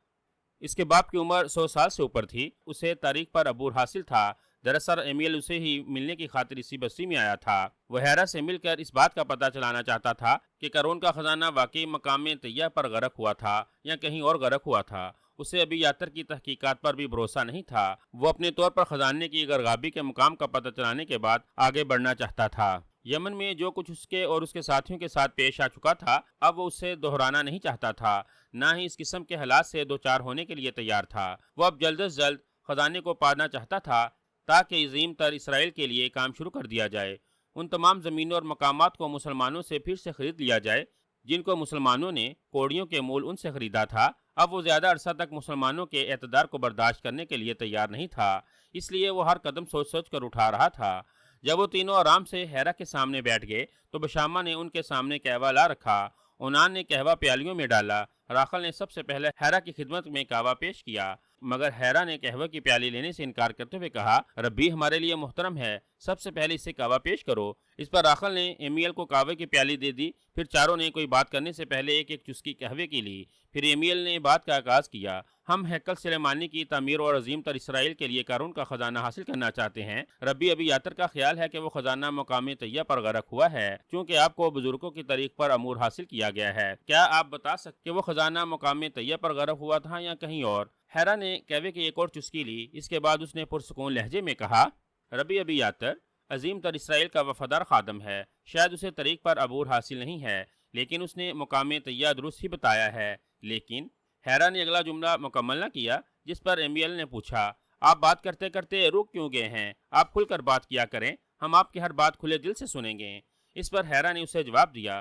اس کے باپ کی عمر 100 سال سے اوپر تھی، اسے تاریخ پر عبور حاصل تھا۔ دراصل امیل اسے ہی ملنے کی خاطر اسی بستی میں آیا تھا۔ وہ ہیرا سے مل کر اس بات کا پتہ چلانا چاہتا تھا کہ قارون کا خزانہ واقعی مقام طیہ پر غرق ہوا تھا یا کہیں اور غرق ہوا تھا۔ اسے ابھی یاتر کی تحقیقات پر بھی بھروسہ نہیں تھا۔ وہ اپنے طور پر خزانے کی غرقابی کے مقام کا پتہ چلانے کے بعد آگے بڑھنا چاہتا تھا۔ یمن میں جو کچھ اس کے اور اس کے ساتھیوں کے ساتھ پیش آ چکا تھا، اب وہ اسے دہرانا نہیں چاہتا تھا، نہ ہی اس قسم کے حالات سے دوچار ہونے کے لیے تیار تھا۔ وہ اب جلد از جلد خزانے کو پانا چاہتا تھا تاکہ عظیم تر اسرائیل کے لیے کام شروع کر دیا جائے۔ ان تمام زمینوں اور مقامات کو مسلمانوں سے پھر سے خرید لیا جائے جن کو مسلمانوں نے کوڑیوں کے مول ان سے خریدا تھا۔ اب وہ زیادہ عرصہ تک مسلمانوں کے اعتدار کو برداشت کرنے کے لیے تیار نہیں تھا، اس لیے وہ ہر قدم سوچ سوچ کر اٹھا رہا تھا۔ جب وہ تینوں آرام سے ہیرا کے سامنے بیٹھ گئے تو بشامہ نے ان کے سامنے قہوہ لا رکھا۔ عنان نے قہوہ پیالیوں میں ڈالا۔ راخل نے سب سے پہلے ہیرا کی خدمت میں قہوہ پیش کیا، مگر ہیرا نے قہوہ کی پیالی لینے سے انکار کرتے ہوئے کہا، ربی ہمارے لیے محترم ہے، سب سے پہلے اسے قہوہ پیش کرو۔ اس پر راخل نے امیل کو قہوے کی پیالی دے دی۔ پھر چاروں نے کوئی بات کرنے سے پہلے ایک ایک چسکی قہوے کی لی۔ پھر امیل نے بات کا آغاز کیا، ہم ہیکل سلیمانی کی تعمیر اور عظیم تر اسرائیل کے لیے قارون کا خزانہ حاصل کرنا چاہتے ہیں۔ ربی، ابھی یاتر کا خیال ہے کہ وہ خزانہ مقام طیہ پر غرق ہوا ہے، چونکہ آپ کو بزرگوں کی طریق پر امور حاصل کیا گیا ہے۔ کیا آپ بتا سکتے کہ وہ خزانہ مقام طیہ پر غرق ہوا تھا یا کہیں اور؟ ہیرا نے قہوے کی ایک اور چسکی لی۔ اس کے بعد اس نے پرسکون لہجے میں کہا، ربی، ابھی یاتر عظیم تر اسرائیل کا وفادار خادم ہے، شاید اسے طریق پر عبور حاصل نہیں ہے، لیکن اس نے مقام طیہ درست ہی بتایا ہے۔ لیکن ہیرا نے اگلا جملہ مکمل نہ کیا، جس پر امیل نے پوچھا، آپ بات کرتے کرتے رک کیوں گئے ہیں؟ آپ کھل کر بات کیا کریں، ہم آپ کی ہر بات کھلے دل سے سنیں گے۔ اس پر ہیرا نے اسے جواب دیا،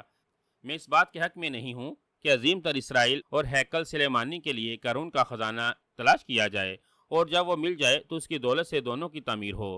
میں اس بات کے حق میں نہیں ہوں کہ عظیم تر اسرائیل اور ہیکل سلیمانی کے لیے قارون کا خزانہ تلاش کیا جائے، اور جب وہ مل جائے تو اس کی دولت سے دونوں کی تعمیر ہو۔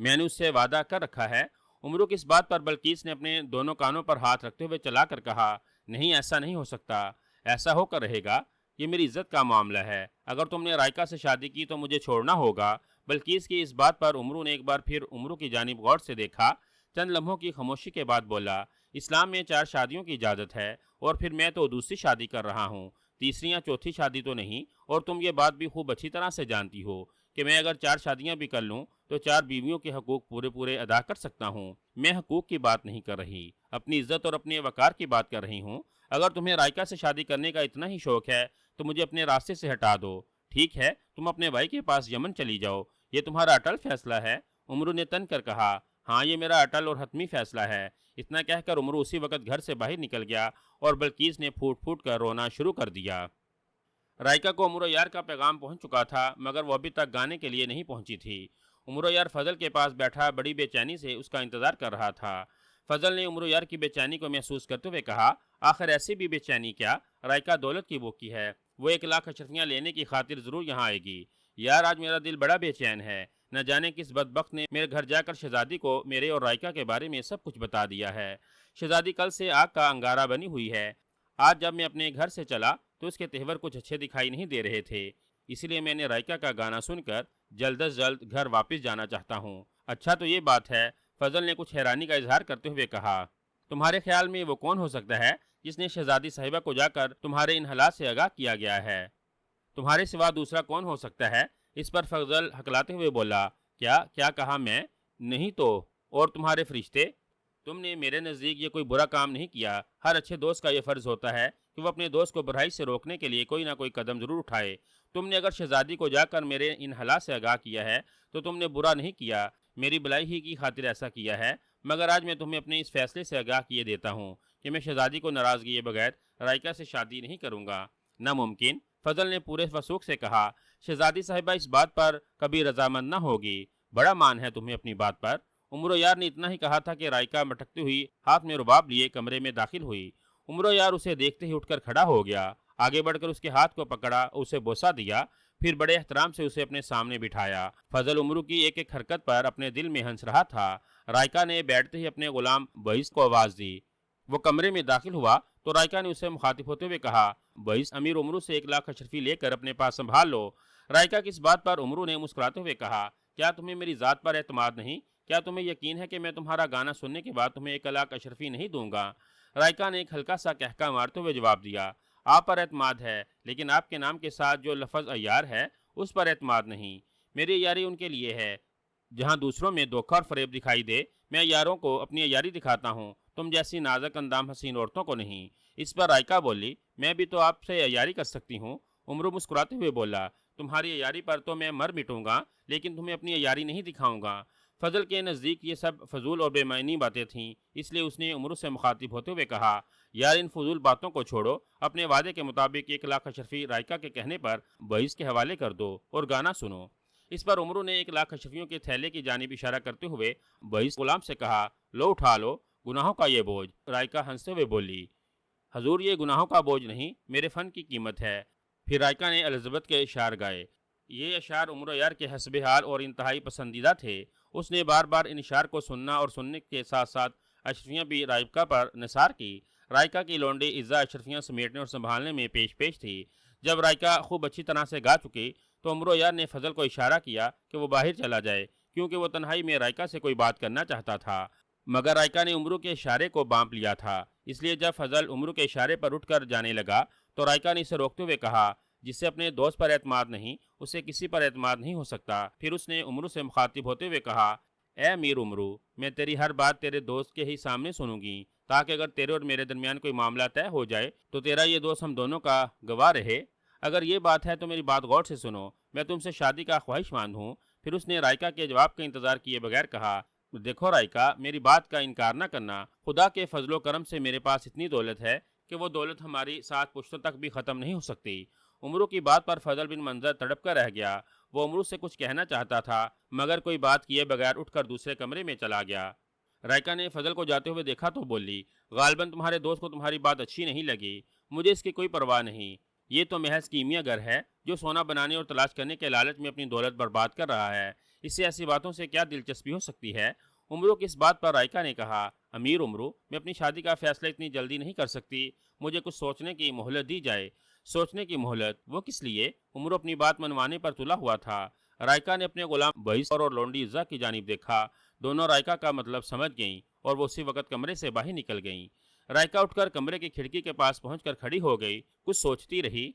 میں نے اس سے وعدہ کر رکھا ہے۔ عمرو کی اس بات پر بلقیس نے اپنے دونوں کانوں پر ہاتھ رکھتے ہوئے چلا کر کہا، نہیں، ایسا نہیں ہو سکتا، ایسا ہو کر رہے گا، یہ میری عزت کا معاملہ ہے، اگر تم نے رائکا سے شادی کی تو مجھے چھوڑنا ہوگا۔ بلقیس کی اس بات پر عمرو نے ایک بار پھر عمرو کی جانب غور سے دیکھا، چند لمحوں کی خاموشی کے بعد بولا، اسلام میں 4 شادیوں کی اجازت ہے، اور پھر میں تو دوسری شادی کر رہا ہوں، تیسری یا چوتھی شادی تو نہیں، اور تم یہ بات بھی خوب اچھی طرح سے جانتی ہو کہ میں اگر 4 شادیاں بھی کر لوں تو 4 بیویوں کے حقوق پورے ادا کر سکتا ہوں۔ میں حقوق کی بات نہیں کر رہی، اپنی عزت اور اپنے وقار کی بات کر رہی ہوں۔ اگر تمہیں رائکا سے شادی کرنے کا اتنا ہی شوق ہے تو مجھے اپنے راستے سے ہٹا دو، ٹھیک ہے، تم اپنے بھائی کے پاس یمن چلی جاؤ، یہ تمہارا اٹل فیصلہ ہے۔ عمرو نے تن کر کہا، ہاں، یہ میرا اٹل اور حتمی فیصلہ ہے۔ اتنا کہہ کر عمرو اسی وقت گھر سے باہر نکل گیا اور بلقیس نے پھوٹ پھوٹ کر رونا شروع کر دیا۔ رائکا کو عمرو یار کا پیغام پہنچ چکا تھا، مگر وہ ابھی تک گانے کے لیے نہیں پہنچی تھی۔ عمرو یار فضل کے پاس بیٹھا بڑی بے چینی سے اس کا انتظار کر رہا تھا۔ فضل نے عمرو یار کی بے چینی کو محسوس کرتے ہوئے کہا، آخر ایسی بھی بے چینی کیا؟ رائکا دولت کی بھوکی ہے، وہ 1,00,000 اشرفیاں لینے کی خاطر ضرور یہاں آئے گی۔ یار، آج میرا دل بڑا بے چین ہے، نہ جانے کس بدبخت نے میرے گھر جا کر شہزادی کو میرے اور رائکا کے بارے میں سب کچھ بتا دیا ہے۔ شہزادی کل سے آگ کا انگارہ بنی ہوئی ہے۔ آج جب میں اپنے گھر سے چلا تو اس کے تیور کچھ اچھے دکھائی نہیں دے رہے تھے، اسی لیے میں نے رائکا کا گانا سن کر جلد از جلد گھر واپس جانا چاہتا ہوں۔ اچھا، تو یہ بات ہے، فضل نے کچھ حیرانی کا اظہار کرتے ہوئے کہا۔ تمہارے خیال میں وہ کون ہو سکتا ہے جس نے شہزادی صاحبہ کو جا کر تمہارے ان حالات سے آگاہ کیا گیا ہے؟ تمہارے سوا دوسرا کون ہو سکتا ہے؟ اس پر فضل ہکلاتے ہوئے بولا، کیا کہا میں؟ نہیں تو اور تمہارے فرشتے؟ تم نے میرے نزدیک یہ کوئی برا کام نہیں کیا۔ ہر اچھے دوست کا یہ فرض ہوتا ہے کہ وہ اپنے دوست کو برائی سے روکنے کے لیے کوئی نہ کوئی قدم ضرور اٹھائے۔ تم نے اگر شہزادی کو جا کر میرے ان حالات سے آگاہ کیا ہے تو تم نے برا نہیں کیا، میری بھلائی ہی کی خاطر ایسا کیا ہے۔ مگر آج میں تمہیں اپنے اس فیصلے سے آگاہ کیے دیتا ہوں کہ میں شہزادی کو ناراض کیے بغیر رائکا سے شادی نہیں کروں گا۔ ناممکن، فضل نے پورے وثوق سے کہا، شہزادی صاحبہ اس بات پر کبھی رضامند نہ ہوگی، بڑا مان ہے تمہیں اپنی بات پر۔ عمرو یار نے اتنا ہی کہا تھا کہ رائکا مٹکتی ہوئی ہاتھ میں رباب لیے کمرے میں داخل ہوئی۔ عمرو یار اسے دیکھتے ہی اٹھ کر کھڑا ہو گیا، آگے بڑھ کر اس کے ہاتھ کو پکڑا، اسے بوسہ دیا، پھر بڑے احترام سے اسے اپنے سامنے بٹھایا۔ فضل عمرو کی ایک ایک حرکت پر اپنے دل میں ہنس رہا تھا۔ رائکا نے بیٹھتے ہی اپنے غلام بئیس کو آواز دی۔ وہ کمرے میں داخل ہوا تو رائکا نے اسے مخاطب ہوتے ہوئے کہا، بئیس، امیر عمرو سے 1,00,000 اشرفی لے کر اپنے پاس سنبھال لو۔ رائکا کی اس بات پر عمرو نے مسکراتے ہوئے کہا، کیا تمہیں میری ذات پر اعتماد نہیں؟ کیا تمہیں یقین ہے کہ میں تمہارا گانا سننے کے بعد تمہیں 1,00,000 اشرفی نہیں دوں گا؟ رائکا نے ایک ہلکا سا کہکا مارتے ہوئے جواب دیا، آپ پر اعتماد ہے، لیکن آپ کے نام کے ساتھ جو لفظ عیار ہے اس پر اعتماد نہیں۔ میری عیاری ان کے لیے ہے جہاں دوسروں میں دھوکہ اور فریب دکھائی دے، میں عیاروں کو اپنی عیاری دکھاتا ہوں، تم جیسی نازک اندام حسین عورتوں کو نہیں۔ اس پر رائکا بولی، میں بھی تو آپ سے عیاری کر سکتی ہوں۔ عمرو مسکراتے ہوئے بولا، تمہاری عیاری پر تو میں مر مٹوں گا، لیکن تمہیں اپنی عیاری نہیں دکھاؤں گا۔ فضل کے نزدیک یہ سب فضول اور بے معنی باتیں تھیں، اس لیے اس نے عمرو سے مخاطب ہوتے ہوئے کہا، یار، ان فضول باتوں کو چھوڑو، اپنے وعدے کے مطابق 1,00,000 اشرفی رائکا کے کہنے پر بئیس کے حوالے کر دو اور گانا سنو۔ اس پر عمرو نے 1,00,000 اشرفیوں کے تھیلے کی جانب اشارہ کرتے ہوئے بئیس غلام سے کہا، لو اٹھا لو گناہوں کا یہ بوجھ۔ رائکا ہنستے ہوئے بولی، حضور، یہ گناہوں کا بوجھ نہیں، میرے فن کی قیمت ہے۔ پھر رائکا نے الزبت کے اشعار گائے۔ یہ اشعار عمرو یار کے حسب حال اور انتہائی پسندیدہ تھے۔ اس نے بار بار ان اشعار کو سننا اور سننے کے ساتھ ساتھ اشرفیاں بھی رائکا پر نثار کی۔ رائکا کی لونڈی عزا اشرفیاں سمیٹنے اور سنبھالنے میں پیش تھی۔ جب رائکا خوب اچھی طرح سے گا چکی تو عمرو یار نے فضل کو اشارہ کیا کہ وہ باہر چلا جائے، کیونکہ وہ تنہائی میں رائکا سے کوئی بات کرنا چاہتا تھا۔ مگر رائکا نے عمرو کے اشارے کو بانپ لیا تھا، اس لیے جب فضل عمرو کے اشارے پر اٹھ کر جانے لگا تو رائکا نے اسے روکتے ہوئے کہا، جس سے اپنے دوست پر اعتماد نہیں، اسے کسی پر اعتماد نہیں ہو سکتا۔ پھر اس نے عمرو سے مخاطب ہوتے ہوئے کہا، اے امیر عمرو، میں تیری ہر بات تیرے دوست کے ہی سامنے سنوں گی، تاکہ اگر تیرے اور میرے درمیان کوئی معاملہ طے ہو جائے تو تیرا یہ دوست ہم دونوں کا گواہ رہے۔ اگر یہ بات ہے تو میری بات غور سے سنو، میں تم سے شادی کا خواہش مند ہوں۔ پھر اس نے رائکا کے جواب کا انتظار کیے بغیر کہا، دیکھو رائکا، میری بات کا انکار نہ کرنا، خدا کے فضل و کرم سے میرے پاس اتنی دولت ہے کہ وہ دولت ہماری 7 پشتوں تک بھی ختم نہیں ہو سکتی۔ عمرو کی بات پر فضل بن منظر تڑپ کر رہ گیا۔ وہ عمرو سے کچھ کہنا چاہتا تھا، مگر کوئی بات کیے بغیر اٹھ کر دوسرے کمرے میں چلا گیا۔ رائکا نے فضل کو جاتے ہوئے دیکھا تو بولی، غالباً تمہارے دوست کو تمہاری بات اچھی نہیں لگی، مجھے اس کی کوئی پرواہ نہیں، یہ تو محض کیمیا گر ہے، جو سونا بنانے اور تلاش کرنے کے لالچ میں اپنی دولت برباد کر رہا ہے، اس سے ایسی باتوں سے کیا دلچسپی ہو سکتی ہے؟ عمرو کی اس بات پر رائکا نے کہا، امیر عمرو، میں اپنی شادی کا فیصلہ اتنی جلدی نہیں کر سکتی، مجھے کچھ سوچنے کی مہلت دی جائے۔ سوچنے کی مہلت؟ وہ کس لیے؟ عمرو اپنی بات منوانے پر تلا ہوا تھا۔ رائکا نے اپنے غلام بئیس اور لونڈی عزا کی جانب دیکھا۔ دونوں رائکا کا مطلب سمجھ گئیں اور وہ اسی وقت کمرے سے باہر نکل گئیں۔ رائکا اٹھ کر کمرے کی کھڑکی کے پاس پہنچ کر کھڑی ہو گئی، کچھ سوچتی رہی۔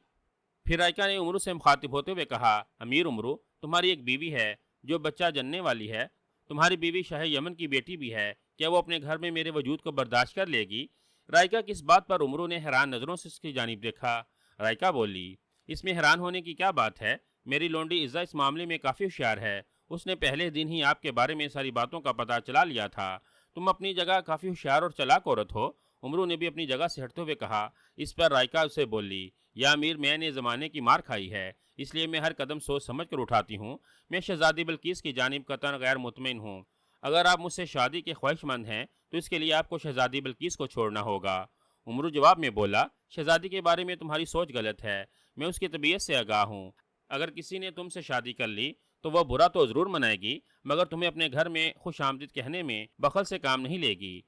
پھر رائکا نے عمرو سے مخاطب ہوتے ہوئے کہا، امیر عمرو، تمہاری ایک بیوی ہے جو بچہ جننے والی ہے۔ تمہاری بیوی شاہ یمن کی بیٹی بھی ہے، کیا وہ اپنے گھر میں میرے وجود کو برداشت کر لے گی؟ رائکا کی اس بات پر عمرو نے حیران نظروں سے اس کی جانب دیکھا۔ رائکا بولی، اس میں حیران ہونے کی کیا بات ہے؟ میری لونڈی عزا اس معاملے میں کافی ہوشیار ہے، اس نے پہلے دن ہی آپ کے بارے میں ساری باتوں کا پتہ چلا لیا تھا۔ تم اپنی جگہ کافی ہوشیار اور چلاک عورت ہو۔ عمرو نے بھی اپنی جگہ سے ہٹتے ہوئے کہا۔ اس پر رائکا اسے بولی، یا امیر، میں نے زمانے کی مار کھائی ہے، اس لیے میں ہر قدم سوچ سمجھ کر اٹھاتی ہوں۔ میں شہزادی بلقیس کی جانب قطعاً غیر مطمئن ہوں۔ اگر آپ مجھ سے شادی کے خواہش مند ہیں تو اس کے لیے آپ کو شہزادی بلقیس کو چھوڑنا ہوگا۔ عمرو جواب میں بولا، شہزادی کے بارے میں تمہاری سوچ غلط ہے، میں اس کی طبیعت سے آگاہ ہوں۔ اگر کسی نے تم سے شادی کر لی تو وہ برا تو ضرور منائے گی، مگر تمہیں اپنے گھر میں خوش آمدید کہنے میں بخل سے کام نہیں لے گی۔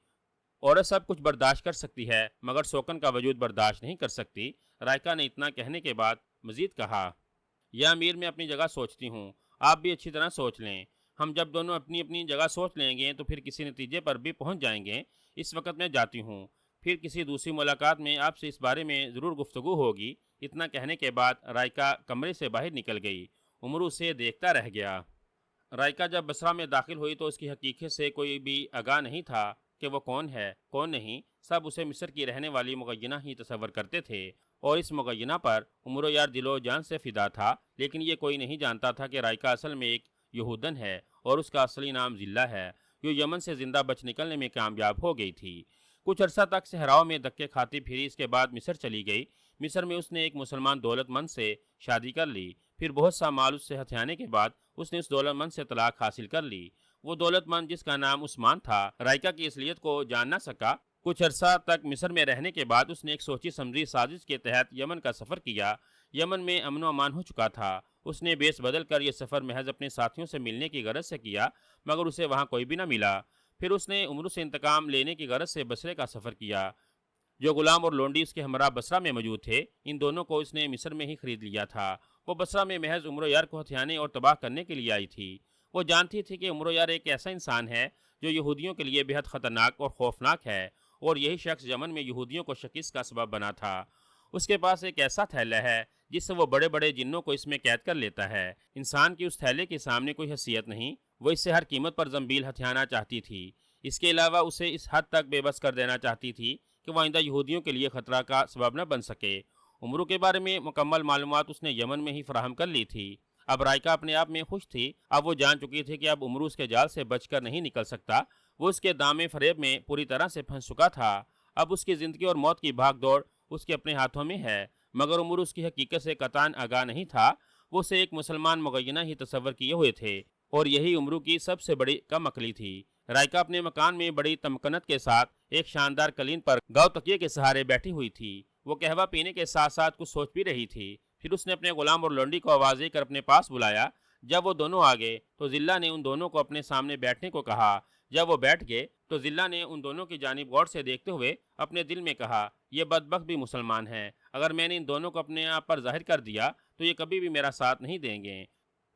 عورت سب کچھ برداشت کر سکتی ہے مگر سوکن کا وجود برداشت نہیں کر سکتی۔ رائکا نے اتنا کہنے کے بعد مزید کہا، یا امیر، میں اپنی جگہ سوچتی ہوں، آپ بھی اچھی طرح سوچ لیں۔ ہم جب دونوں اپنی اپنی جگہ سوچ لیں گے تو پھر کسی نتیجے پر بھی پہنچ جائیں گے۔ اس وقت میں جاتی ہوں، پھر کسی دوسری ملاقات میں آپ سے اس بارے میں ضرور گفتگو ہوگی۔ اتنا کہنے کے بعد رائکا کمرے سے باہر نکل گئی۔ عمرو اسے دیکھتا رہ گیا۔ رائکا جب بصرہ میں داخل ہوئی تو اس کی حقیقت سے کوئی بھی آگاہ نہیں تھا کہ وہ کون ہے کون نہیں، سب اسے مصر کی رہنے والی مغینہ ہی تصور کرتے تھے، اور اس مغینہ پر عمرو یار دل و جان سے فدا تھا۔ لیکن یہ کوئی نہیں جانتا تھا کہ رائکا اصل میں ایک یہودن ہے اور اس کا اصلی نام ذلہ ہے، جو یمن سے زندہ بچ نکلنے میں کامیاب ہو گئی تھی۔ کچھ عرصہ تک صحراؤں میں دھکے کھاتی پھری، اس کے بعد مصر چلی گئی۔ مصر میں اس نے ایک مسلمان دولت مند سے شادی کر لی، پھر بہت سا مال اس سے ہتھیانے کے بعد اس نے اس دولت مند سے طلاق حاصل کر لی۔ وہ دولت مند جس کا نام عثمان تھا، رائکا کی اصلیت کو جان نہ سکا۔ کچھ عرصہ تک مصر میں رہنے کے بعد اس نے ایک سوچی سمجھی سازش کے تحت یمن کا سفر کیا۔ یمن میں امن و امان ہو چکا تھا۔ اس نے بیس بدل کر یہ سفر محض اپنے ساتھیوں سے ملنے کی غرض سے کیا، مگر اسے وہاں کوئی بھی نہ ملا۔ پھر اس نے عمرو سے انتقام لینے کی غرض سے بصرے کا سفر کیا۔ جو غلام اور لونڈی اس کے ہمراہ بصرہ میں موجود تھے، ان دونوں کو اس نے مصر میں ہی خرید لیا تھا۔ وہ بصرہ میں محض عمرو یار کو ہتھیانے اور تباہ کرنے کے لیے آئی تھی۔ وہ جانتی تھی کہ عمرو یار ایک ایسا انسان ہے جو یہودیوں کے لیے بے حد خطرناک اور خوفناک ہے، اور یہی شخص یمن میں یہودیوں کو شکست کا سبب بنا تھا۔ اس کے پاس ایک ایسا تھیلا ہے جس سے وہ بڑے بڑے جنوں کو اس میں قید کر لیتا ہے۔ انسان کی اس تھیلے کے سامنے کوئی حیثیت نہیں، وہ اس سے ہر قیمت پر زنبیل ہتھیانا چاہتی تھی۔ اس کے علاوہ اسے اس حد تک بے بس کر دینا چاہتی تھی کہ وہ آئندہ یہودیوں کے لیے خطرہ کا سبب نہ بن سکے۔ عمرو کے بارے میں مکمل معلومات اس نے یمن میں ہی فراہم کر لی تھی۔ اب رائکا اپنے آپ میں خوش تھی۔ اب وہ جان چکی تھی کہ اب عمرو اس کے جال سے بچ کر نہیں نکل سکتا۔ وہ اس کے دام فریب میں پوری طرح سے پھنس چکا تھا۔ اب اس کی زندگی اور موت کی بھاگ دوڑ اس کے اپنے ہاتھوں میں ہے، مگر عمرو اس کی حقیقت سے قطعاً آگاہ نہیں تھا۔ وہ اسے ایک مسلمان مغینہ ہی تصور کیے ہوئے تھے، اور یہی عمرو کی سب سے بڑی کم عقلی تھی۔ رائکا اپنے مکان میں بڑی تمکنت کے ساتھ ایک شاندار قالین پر گاؤ تکیے کے سہارے بیٹھی ہوئی تھی۔ وہ قہوہ پینے کے ساتھ ساتھ کچھ سوچ بھی رہی تھی۔ پھر اس نے اپنے غلام اور لونڈی کو آواز دے کر اپنے پاس بلایا۔ جب وہ دونوں آ گئے تو ذلہ نے ان دونوں کو اپنے سامنے بیٹھنے کو کہا۔ جب وہ بیٹھ گئے تو ذلہ نے ان دونوں کی جانب غور سے دیکھتے ہوئے اپنے دل میں کہا، یہ بدبخت بھی مسلمان ہیں۔ اگر میں نے ان دونوں کو اپنے آپ پر ظاہر کر دیا تو یہ کبھی بھی میرا ساتھ نہیں دیں گے۔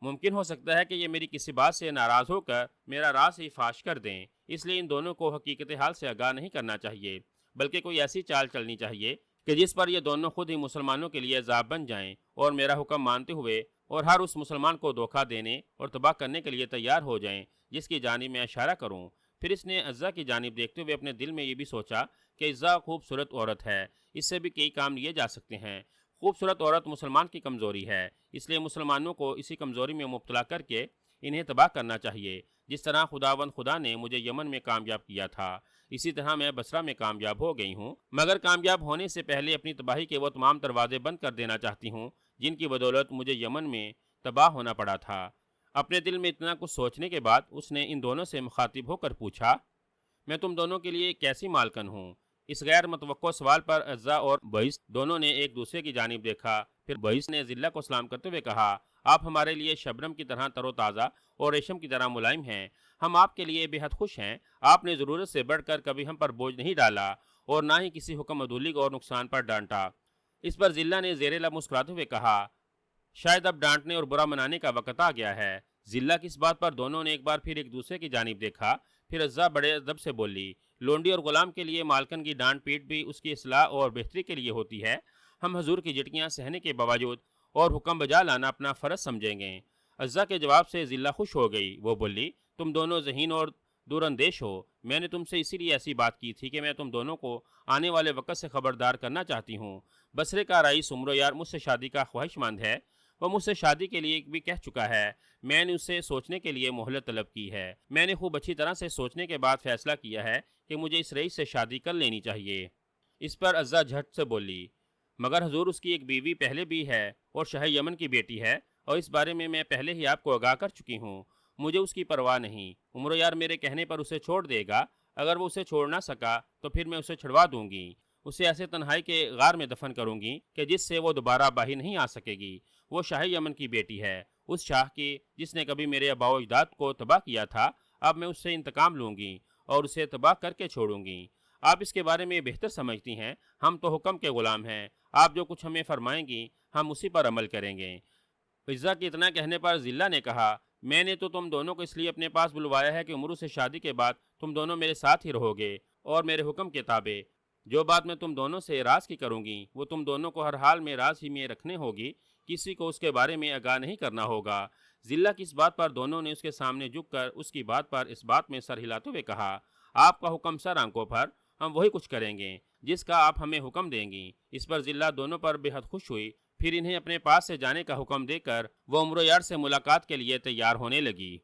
ممکن ہو سکتا ہے کہ یہ میری کسی بات سے ناراض ہو کر میرا راز ہی فاش کر دیں، اس لیے ان دونوں کو حقیقت حال سے آگاہ نہیں کرنا چاہیے، بلکہ کوئی ایسی چال چلنی چاہیے کہ جس پر یہ دونوں خود ہی مسلمانوں کے لیے عذاب بن جائیں اور میرا حکم مانتے ہوئے اور ہر اس مسلمان کو دھوکہ دینے اور تباہ کرنے کے لیے تیار ہو جائیں جس کی جانب میں اشارہ کروں۔ پھر اس نے عزا کی جانب دیکھتے ہوئے اپنے دل میں یہ بھی سوچا کہ عزا خوبصورت عورت ہے، اس سے بھی کئی کام لیے جا سکتے ہیں۔ خوبصورت عورت مسلمان کی کمزوری ہے، اس لیے مسلمانوں کو اسی کمزوری میں مبتلا کر کے انہیں تباہ کرنا چاہیے۔ جس طرح خدا نے مجھے یمن میں کامیاب کیا تھا، اسی طرح میں بصرہ میں کامیاب ہو گئی ہوں، مگر کامیاب ہونے سے پہلے اپنی تباہی کے وہ تمام دروازے بند کر دینا چاہتی ہوں جن کی بدولت مجھے یمن میں تباہ ہونا پڑا تھا۔ اپنے دل میں اتنا کچھ سوچنے کے بعد اس نے ان دونوں سے مخاطب ہو کر پوچھا، میں تم دونوں کے لیے کیسی مالکن ہوں؟ اس غیر متوقع سوال پر عزا اور بئیس دونوں نے ایک دوسرے کی جانب دیکھا، پھر بوئس نے ضلع کو سلام کرتے ہوئے کہا، آپ ہمارے لیے شبنم کی طرح تر و تازہ اور ریشم کی طرح ملائم ہیں، ہم آپ کے لیے بے حد خوش ہیں، آپ نے ضرورت سے بڑھ کر کبھی ہم پر بوجھ نہیں ڈالا اور نہ ہی کسی حکم عدولی کو اور نقصان پر ڈانٹا۔ اس پر ضلع نے زیر لب مسکراتے ہوئے کہا، شاید اب ڈانٹنے اور برا منانے کا وقت آ گیا ہے۔ ضلع کی اس بات پر دونوں نے ایک بار پھر ایک دوسرے کی جانب دیکھا، پھر عزا بڑے ادب سے بولی، لونڈی اور غلام کے لیے مالکن کی ڈانٹ پیٹ بھی اس کی اصلاح اور بہتری کے لیے ہوتی ہے، ہم حضور کی جھٹکیاں سہنے کے باوجود اور حکم بجا لانا اپنا فرض سمجھیں گے۔ عزا کے جواب سے ضلع خوش ہو گئی، وہ بولی، تم دونوں ذہین اور دور اندیش ہو، میں نے تم سے اسی لیے ایسی بات کی تھی کہ میں تم دونوں کو آنے والے وقت سے خبردار کرنا چاہتی ہوں۔ بصرے کا رئیس عمرو یار مجھ سے شادی کا خواہش مند ہے، وہ مجھ سے شادی کے لیے بھی کہہ چکا ہے، میں نے اس سے سوچنے کے لیے مہلت طلب کی ہے، میں نے خوب اچھی طرح سے سوچنے کے بعد فیصلہ کیا ہے کہ مجھے اس رئیس سے شادی کر لینی چاہیے۔ اس پر عزا جھٹ سے بولی، مگر حضور اس کی ایک بیوی پہلے بھی ہے اور شاہ یمن کی بیٹی ہے، اور اس بارے میں پہلے ہی آپ کو آگاہ کر چکی ہوں، مجھے اس کی پرواہ نہیں، عمرو یار میرے کہنے پر اسے چھوڑ دے گا، اگر وہ اسے چھوڑ نہ سکا تو پھر میں اسے چھڑوا دوں گی، اسے ایسے تنہائی کے غار میں دفن کروں گی کہ جس سے وہ دوبارہ باہر نہیں آ سکے گی۔ وہ شاہ یمن کی بیٹی ہے، اس شاہ کی جس نے کبھی میرے آباء و اجداد کو تباہ کیا تھا، اب میں اس سے انتقام لوں گی اور اسے تباہ کر کے چھوڑوں گی۔ آپ اس کے بارے میں بہتر سمجھتی ہیں، ہم تو حکم کے غلام ہیں، آپ جو کچھ ہمیں فرمائیں گی ہم اسی پر عمل کریں گے۔ عزا کے اتنا کہنے پر ضلع نے کہا، میں نے تو تم دونوں کو اس لیے اپنے پاس بلوایا ہے کہ عمرو سے شادی کے بعد تم دونوں میرے ساتھ ہی رہو گے اور میرے حکم کے تابع، جو بات میں تم دونوں سے راز کی کروں گی وہ تم دونوں کو ہر حال میں راز ہی میں رکھنے ہوگی، کسی کو اس کے بارے میں آگاہ نہیں کرنا ہوگا۔ ضلع کی اس بات پر دونوں نے اس کے سامنے جھک کر اس کی بات پر اس بات میں سر ہلاتے ہوئے کہا، آپ کا حکم سر آنکھوں پر، ہم وہی کچھ کریں گے جس کا آپ ہمیں حکم دیں گی۔ اس پر ضلع دونوں پر بے حد خوش ہوئی، پھر انہیں اپنے پاس سے جانے کا حکم دے کر وہ عمرو یار سے ملاقات کے لیے تیار ہونے لگی۔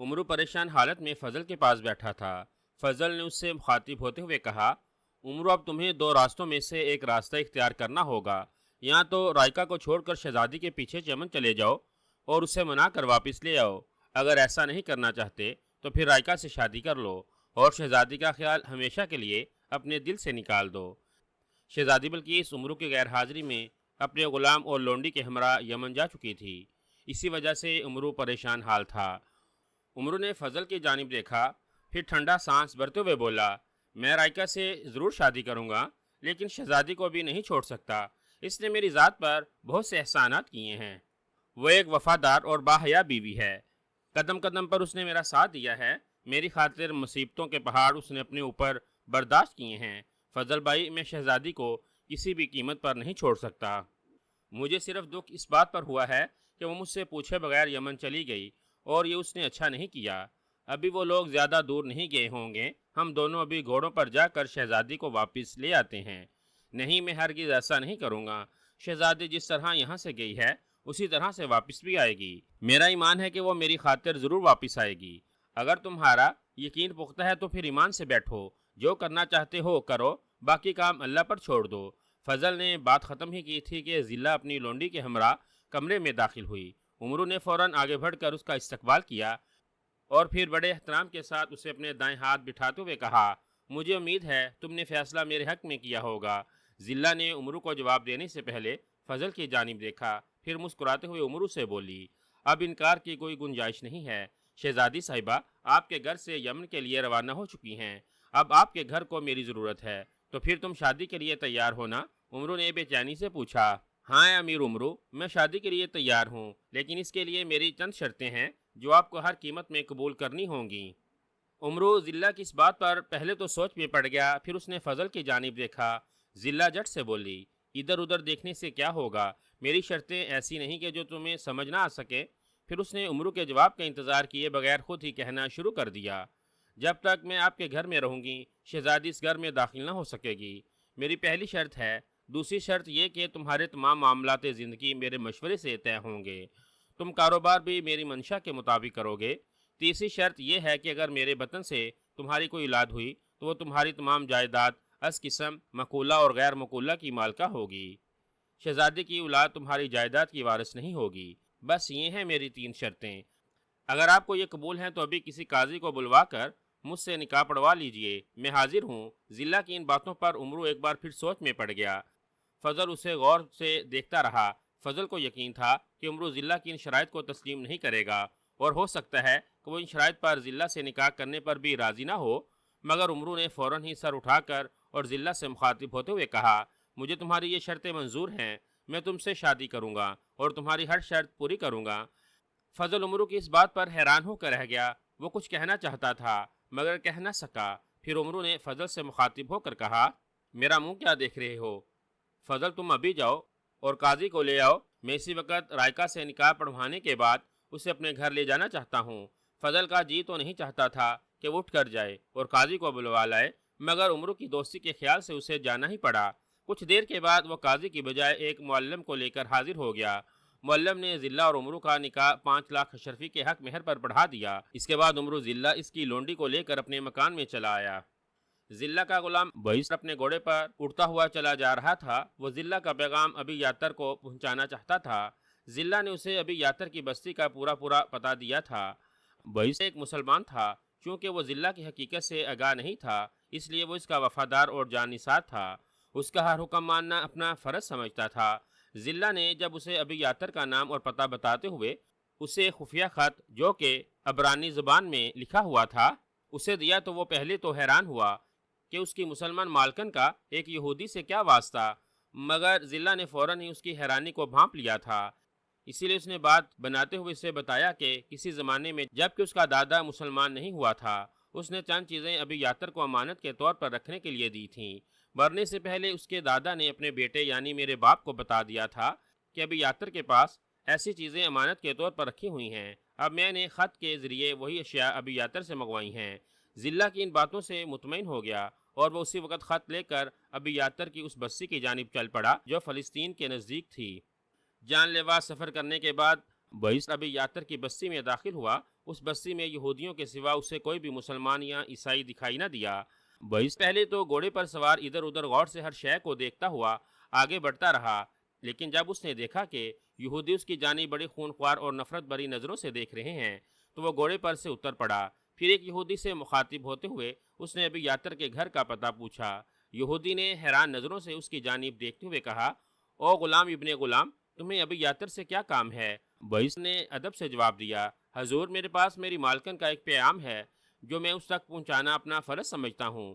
عمرو پریشان حالت میں فضل کے پاس بیٹھا تھا۔ فضل نے اس سے مخاطب ہوتے ہوئے کہا، عمرو اب تمہیں دو راستوں میں سے ایک راستہ اختیار کرنا ہوگا، یا تو رائکا کو چھوڑ کر شہزادی کے پیچھے چمن چلے جاؤ اور اسے منا کر واپس لے آؤ، اگر ایسا نہیں کرنا چاہتے تو پھر رائکا سے شادی کر لو اور شہزادی کا خیال ہمیشہ کے لیے اپنے دل سے نکال دو۔ شہزادی بلقیس عمرو کی غیر حاضری میں اپنے غلام اور لونڈی کے ہمراہ یمن جا چکی تھی، اسی وجہ سے عمرو پریشان حال تھا۔ عمرو نے فضل کی جانب دیکھا، پھر ٹھنڈا سانس بھرتے ہوئے بولا، میں رائکا سے ضرور شادی کروں گا، لیکن شہزادی کو بھی نہیں چھوڑ سکتا، اس نے میری ذات پر بہت سے احسانات کیے ہیں، وہ ایک وفادار اور باحیا بیوی ہے، قدم قدم پر اس نے میرا ساتھ دیا ہے، میری خاطر مصیبتوں کے پہاڑ اس نے اپنے اوپر برداشت کیے ہیں، فضل بھائی میں شہزادی کو کسی بھی قیمت پر نہیں چھوڑ سکتا۔ مجھے صرف دکھ اس بات پر ہوا ہے کہ وہ مجھ سے پوچھے بغیر یمن چلی گئی اور یہ اس نے اچھا نہیں کیا، ابھی وہ لوگ زیادہ دور نہیں گئے ہوں گے، ہم دونوں ابھی گھوڑوں پر جا کر شہزادی کو واپس لے آتے ہیں۔ نہیں، میں ہرگز ایسا نہیں کروں گا، شہزادی جس طرح یہاں سے گئی ہے اسی طرح سے واپس بھی آئے گی، میرا ایمان ہے کہ وہ میری خاطر ضرور واپس آئے گی، اگر تمہارا یقین پختہ ہے تو پھر ایمان سے بیٹھو، جو کرنا چاہتے ہو کرو، باقی کام اللہ پر چھوڑ دو۔ فضل نے بات ختم ہی کی تھی کہ ضلع اپنی لونڈی کے ہمراہ کمرے میں داخل ہوئی۔ عمرو نے فوراً آگے بڑھ کر اس کا استقبال کیا اور پھر بڑے احترام کے ساتھ اسے اپنے دائیں ہاتھ بٹھاتے ہوئے کہا، مجھے امید ہے تم نے فیصلہ میرے حق میں کیا ہوگا۔ ضلع نے عمرو کو جواب دینے سے پہلے فضل کی جانب دیکھا، پھر مسکراتے ہوئے عمرو سے بولی، اب انکار کی کوئی گنجائش نہیں ہے، شہزادی صاحبہ آپ کے گھر سے یمن کے لیے روانہ ہو چکی ہیں، اب آپ کے گھر کو میری ضرورت ہے، تو پھر تم شادی کے لیے تیار ہونا؟ عمرو نے بے چینی سے پوچھا۔ ہاں امیر عمرو، میں شادی کے لیے تیار ہوں، لیکن اس کے لیے میری چند شرطیں ہیں جو آپ کو ہر قیمت میں قبول کرنی ہوں گی۔ عمرو ضلع کی اس بات پر پہلے تو سوچ میں پڑ گیا، پھر اس نے فضل کی جانب دیکھا۔ ضلع جٹ سے بولی، ادھر ادھر دیکھنے سے کیا ہوگا، میری شرطیں ایسی نہیں کہ جو تمہیں سمجھ نہ آ سکے۔ پھر اس نے عمرو کے جواب کا انتظار کیے بغیر خود ہی کہنا شروع کر دیا، جب تک میں آپ کے گھر میں رہوں گی شہزادی اس گھر میں داخل نہ ہو سکے گی، میری پہلی شرط ہے۔ دوسری شرط یہ کہ تمہارے تمام معاملات زندگی میرے مشورے سے طے ہوں گے، تم کاروبار بھی میری منشا کے مطابق کرو گے۔ تیسری شرط یہ ہے کہ اگر میرے وطن سے تمہاری کوئی اولاد ہوئی تو وہ تمہاری تمام جائیداد از قسم مقولہ اور غیر مقولہ کی مالکہ ہوگی، شہزادی کی اولاد تمہاری جائیداد کی وارث نہیں ہوگی۔ بس یہ ہیں میری تین شرطیں، اگر آپ کو یہ قبول ہیں تو ابھی کسی قاضی کو بلوا کر مجھ سے نکاح پڑھوا لیجئے، میں حاضر ہوں۔ ضلع کی ان باتوں پر عمرو ایک بار پھر سوچ میں پڑ گیا۔ فضل اسے غور سے دیکھتا رہا۔ فضل کو یقین تھا کہ عمرو ضلع کی ان شرائط کو تسلیم نہیں کرے گا، اور ہو سکتا ہے کہ وہ ان شرائط پر ضلع سے نکاح کرنے پر بھی راضی نہ ہو، مگر عمرو نے فوراً ہی سر اٹھا کر اور ضلع سے مخاطب ہوتے ہوئے کہا، مجھے تمہاری یہ شرطیں منظور ہیں، میں تم سے شادی کروں گا اور تمہاری ہر شرط پوری کروں گا۔ فضل عمرو کی اس بات پر حیران ہو کر رہ گیا۔ وہ کچھ کہنا چاہتا تھا مگر کہہ نہ سکا۔ پھر عمرو نے فضل سے مخاطب ہو کر کہا، میرا منہ کیا دیکھ رہے ہو؟ فضل تم ابھی جاؤ اور قاضی کو لے آؤ، میں اسی وقت رائکا سے نکاح پڑھوانے کے بعد اسے اپنے گھر لے جانا چاہتا ہوں۔ فضل کا جی تو نہیں چاہتا تھا کہ وہ اٹھ کر جائے اور قاضی کو بلوا لائے، مگر عمرو کی دوستی کے خیال سے اسے جانا ہی پڑا۔ کچھ دیر کے بعد وہ قاضی کی بجائے ایک معلم کو لے کر حاضر ہو گیا۔ معلم نے ضلع اور عمرو کا نکاح 5 لاکھ اشرفی کے حق مہر پر بڑھا دیا۔ اس کے بعد عمرو ضلع اس کی لونڈی کو لے کر اپنے مکان میں چلا آیا۔ ضلع کا غلام بئیس اپنے گھوڑے پر اڑتا ہوا چلا جا رہا تھا۔ وہ ضلع کا پیغام ابی یاتر کو پہنچانا چاہتا تھا۔ ضلع نے اسے ابی یاتر کی بستی کا پورا پتہ دیا تھا۔ بئیس ایک مسلمان تھا، چونکہ وہ ضلع کی حقیقت سے آگاہ نہیں تھا، اس لیے وہ اس کا وفادار اور جاننثار تھا۔ اس کا ہر حکم ماننا اپنا فرض سمجھتا تھا۔ ضلع نے جب اسے ابی یاتر کا نام اور پتہ بتاتے ہوئے اسے خفیہ خط جو کہ عبرانی زبان میں لکھا ہوا تھا اسے دیا تو وہ پہلے تو حیران ہوا کہ اس کی مسلمان مالکن کا ایک یہودی سے کیا واسطہ، مگر ضلع نے فوراً ہی اس کی حیرانی کو بھانپ لیا تھا۔ اسی لیے اس نے بات بناتے ہوئے اسے بتایا کہ کسی زمانے میں جب کہ اس کا دادا مسلمان نہیں ہوا تھا، اس نے چند چیزیں ابی یاتر کو امانت کے طور پر رکھنے کے لیے دی تھیں۔ مرنے سے پہلے اس کے دادا نے اپنے بیٹے یعنی میرے باپ کو بتا دیا تھا کہ ابی یاتر کے پاس ایسی چیزیں امانت کے طور پر رکھی ہوئی ہیں۔ اب میں نے خط کے ذریعے وہی اشیاء ابی یاتر سے منگوائی ہیں۔ ضلع کی ان باتوں سے مطمئن ہو گیا اور وہ اسی وقت خط لے کر ابی یاتر کی اس بستی کی جانب چل پڑا جو فلسطین کے نزدیک تھی۔ جان لیوا سفر کرنے کے بعد بئیس ابی یاتر کی بستی میں داخل ہوا۔ اس بستی میں یہودیوں کے سوا اسے کوئی بھی مسلمان یا عیسائی دکھائی نہ دیا۔ بئیس پہلے تو گھوڑے پر سوار ادھر ادھر غور سے ہر شے کو دیکھتا ہوا آگے بڑھتا رہا، لیکن جب اس نے دیکھا کہ یہودی اس کی جانب بڑی خونخوار اور نفرت بری نظروں سے دیکھ رہے ہیں تو وہ گھوڑے پر سے اتر پڑا۔ پھر ایک یہودی سے مخاطب ہوتے ہوئے اس نے ابی یاتر کے گھر کا پتہ پوچھا۔ یہودی نے حیران نظروں سے اس کی جانب دیکھتے ہوئے کہا، او غلام ابن غلام، تمہیں ابی یاتر سے کیا کام ہے؟ بئیس نے ادب سے جواب دیا، حضور میرے پاس میری مالکن کا ایک پیغام ہے جو میں اس تک پہنچانا اپنا فرض سمجھتا ہوں۔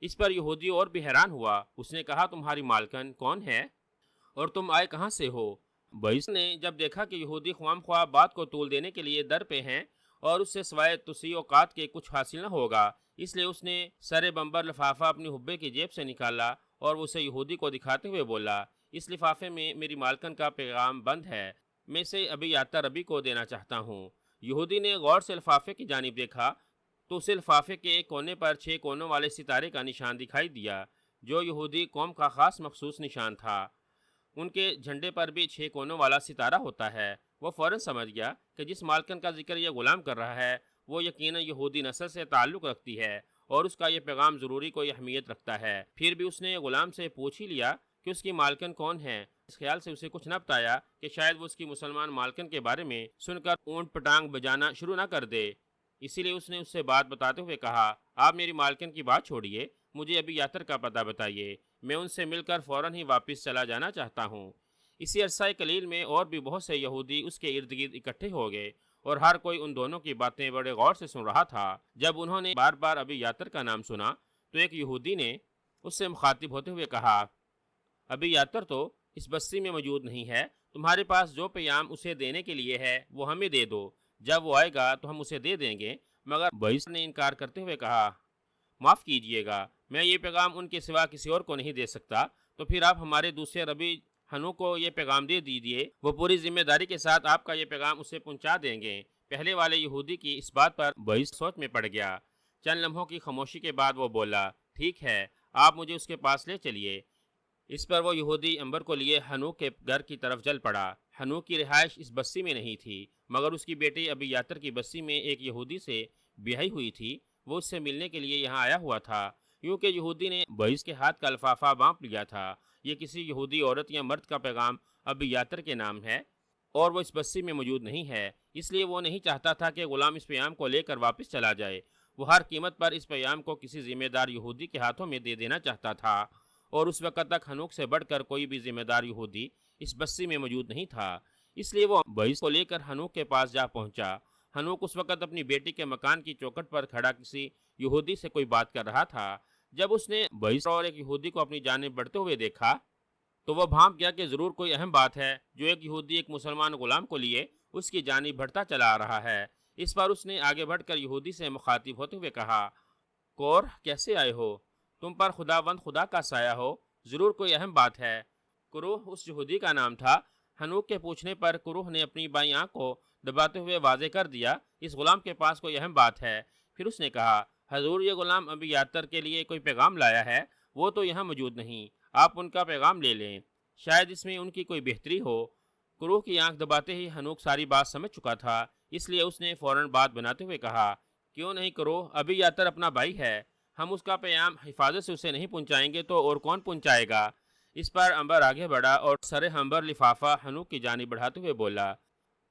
اس پر یہودی اور بھی حیران ہوا۔ اس نے کہا، تمہاری مالکن کون ہے اور تم آئے کہاں سے ہو؟ بئیس نے جب دیکھا کہ یہودی خواہ مخواہ بات کو طول دینے کے لیے در پہ ہیں اور اس سے سوائے توسیع اوقات کے کچھ حاصل نہ ہوگا، اس لیے اس نے سر بمبر لفافہ اپنی حبے کی جیب سے نکالا اور اسے یہودی کو دکھاتے ہوئے بولا، اس لفافے میں میری مالکن کا پیغام بند ہے، میں اسے ابی یاتر ابی کو دینا چاہتا ہوں۔ یہودی نے غور سے لفافے کی جانب دیکھا تو اسے لفافے کے ایک کونے پر 6 کونوں والے ستارے کا نشان دکھائی دیا جو یہودی قوم کا خاص مخصوص نشان تھا۔ ان کے جھنڈے پر بھی 6 کونوں والا ستارہ ہوتا ہے۔ وہ فوراً سمجھ گیا کہ جس مالکن کا ذکر یہ غلام کر رہا ہے وہ یقیناً یہودی نسل سے تعلق رکھتی ہے اور اس کا یہ پیغام ضروری کوئی اہمیت رکھتا ہے۔ پھر بھی اس نے غلام سے پوچھ ہی لیا کہ اس کی مالکن کون ہے۔ اس خیال سے اسے کچھ نہ بتایا کہ شاید وہ اس کی مسلمان مالکن کے بارے میں سن کر اونٹ پٹانگ بجانا شروع نہ کر دے۔ اسی لیے اس نے اس سے بات بتاتے ہوئے کہا، آپ میری مالکن کی بات چھوڑیے، مجھے ابی یاتر کا پتہ بتائیے، میں ان سے مل کر فوراً ہی واپس چلا جانا چاہتا ہوں۔ اسی عرصہ قلیل میں اور بھی بہت سے یہودی اس کے ارد گرد اکٹھے ہو گئے اور ہر کوئی ان دونوں کی باتیں بڑے غور سے سن رہا تھا۔ جب انہوں نے بار بار ابی یاتر کا نام سنا تو ایک یہودی نے اس سے مخاطب ہوتے ہوئے کہا، ابی یاتر تو اس بستی میں موجود نہیں ہے، تمہارے پاس جو پیغام اسے دینے کے لیے ہے وہ ہمیں دے دو، جب وہ آئے گا تو ہم اسے دے دیں گے۔ مگر بئیس نے انکار کرتے ہوئے کہا، معاف کیجئے گا، میں یہ پیغام ان کے سوا کسی اور کو نہیں دے سکتا، تو پھر آپ ہمارے دوسرے ربی ہنو کو یہ پیغام دے دیجئے، وہ پوری ذمہ داری کے ساتھ آپ کا یہ پیغام اسے پہنچا دیں گے۔ پہلے والے یہودی کی اس بات پر بئیس سوچ میں پڑ گیا۔ چند لمحوں کی خاموشی کے بعد وہ بولا، ٹھیک ہے، آپ مجھے اس کے پاس لے چلیے۔ اس پر وہ یہودی عنبر کو لیے ہنو کے گھر کی طرف چل پڑا۔ ہنو کی رہائش اس بستی میں نہیں تھی، مگر اس کی بیٹی ابی یاتر کی بستی میں ایک یہودی سے بیاہی ہوئی تھی، وہ اس سے ملنے کے لیے یہاں آیا ہوا تھا۔ کیونکہ یہودی نے بئیس کے ہاتھ کا لفافہ بانپ لیا تھا، یہ کسی یہودی عورت یا مرد کا پیغام ابی یاتر کے نام ہے اور وہ اس بستی میں موجود نہیں ہے، اس لیے وہ نہیں چاہتا تھا کہ غلام اس پیغام کو لے کر واپس چلا جائے۔ وہ ہر قیمت پر اس پیغام کو کسی ذمہ دار یہودی کے ہاتھوں میں دے دینا چاہتا تھا اور اس وقت تک ہنوک سے بڑھ کر کوئی بھی ذمہ دار یہودی اس بستی میں موجود نہیں تھا، اس لیے وہ بوئس کو لے کر ہنوک کے پاس جا پہنچا۔ ہنوک اس وقت اپنی بیٹی کے مکان کی چوکھٹ پر کھڑا کسی یہودی سے کوئی بات کر رہا تھا۔ جب اس نے بوئس اور ایک یہودی کو اپنی جانب بڑھتے ہوئے دیکھا تو وہ بھانپ گیا کہ ضرور کوئی اہم بات ہے جو ایک یہودی ایک مسلمان غلام کو لیے اس کی جانب بڑھتا چلا آ رہا ہے۔ اس پر اس نے آگے بڑھ کر یہودی سے مخاطب ہوتے ہوئے کہا، کور کیسے آئے ہو؟ تم پر خداوند خدا کا سایہ ہو، ضرور کوئی اہم بات ہے۔ کروہ اس یہودی کا نام تھا۔ ہنوک کے پوچھنے پر کروہ نے اپنی بائیں آنکھ کو دباتے ہوئے واضح کر دیا، اس غلام کے پاس کوئی اہم بات ہے۔ پھر اس نے کہا، حضور یہ غلام ابی یاتر کے لیے کوئی پیغام لایا ہے، وہ تو یہاں موجود نہیں، آپ ان کا پیغام لے لیں، شاید اس میں ان کی کوئی بہتری ہو۔ کروہ کی آنکھ دباتے ہی ہنوک ساری بات سمجھ چکا تھا، اس لیے اس نے فوراً بات بناتے ہوئے کہا، کیوں نہیں کروہ، ابی یاتر اپنا بھائی ہے، ہم اس کا پیغام حفاظت سے اسے نہیں پہنچائیں گے تو اور کون پہنچائے گا؟ اس پر عنبر آگے بڑھا اور سر ہمبر لفافہ ہنوک کی جانب بڑھاتے ہوئے بولا،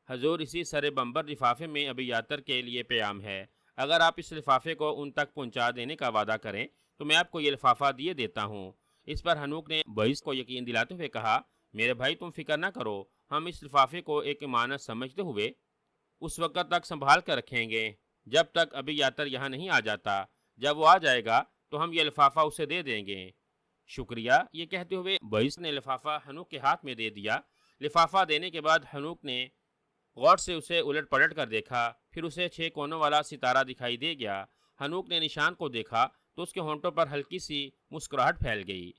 حضور اسی سر بمبر لفافے میں ابی یاتر کے لیے پیغام ہے، اگر آپ اس لفافے کو ان تک پہنچا دینے کا وعدہ کریں تو میں آپ کو یہ لفافہ دیے دیتا ہوں۔ اس پر ہنوک نے بوئس کو یقین دلاتے ہوئے کہا، میرے بھائی تم فکر نہ کرو، ہم اس لفافے کو ایک امانت سمجھتے ہوئے اس وقت تک سنبھال کر رکھیں گے جب تک ابی یاتر یہاں نہیں آ جاتا، جب وہ آ جائے گا تو ہم یہ لفافہ اسے دے دیں گے۔ شکریہ، یہ کہتے ہوئے بوئس نے لفافہ ہنوک کے ہاتھ میں دے دیا۔ لفافہ دینے کے بعد ہنوک نے غور سے اسے الٹ پلٹ کر دیکھا، پھر اسے 6 کونوں والا ستارہ دکھائی دے گیا۔ ہنوک نے نشان کو دیکھا تو اس کے ہونٹوں پر ہلکی سی مسکراہٹ پھیل گئی۔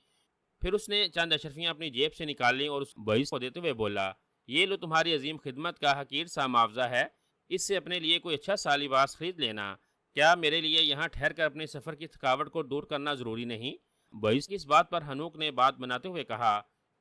پھر اس نے چند اشرفیاں اپنی جیب سے نکال لیں اور اس بوئس کو دیتے ہوئے بولا، یہ لو تمہاری عظیم خدمت کا حقیر سا معاوضہ ہے، اس سے اپنے لیے کوئی اچھا سا لباس خرید لینا۔ کیا میرے لیے یہاں ٹھہر کر اپنے سفر کی تھکاوٹ کو دور کرنا ضروری نہیں؟ بوئس کی اس بات پر ہنوک نے بات بناتے ہوئے کہا،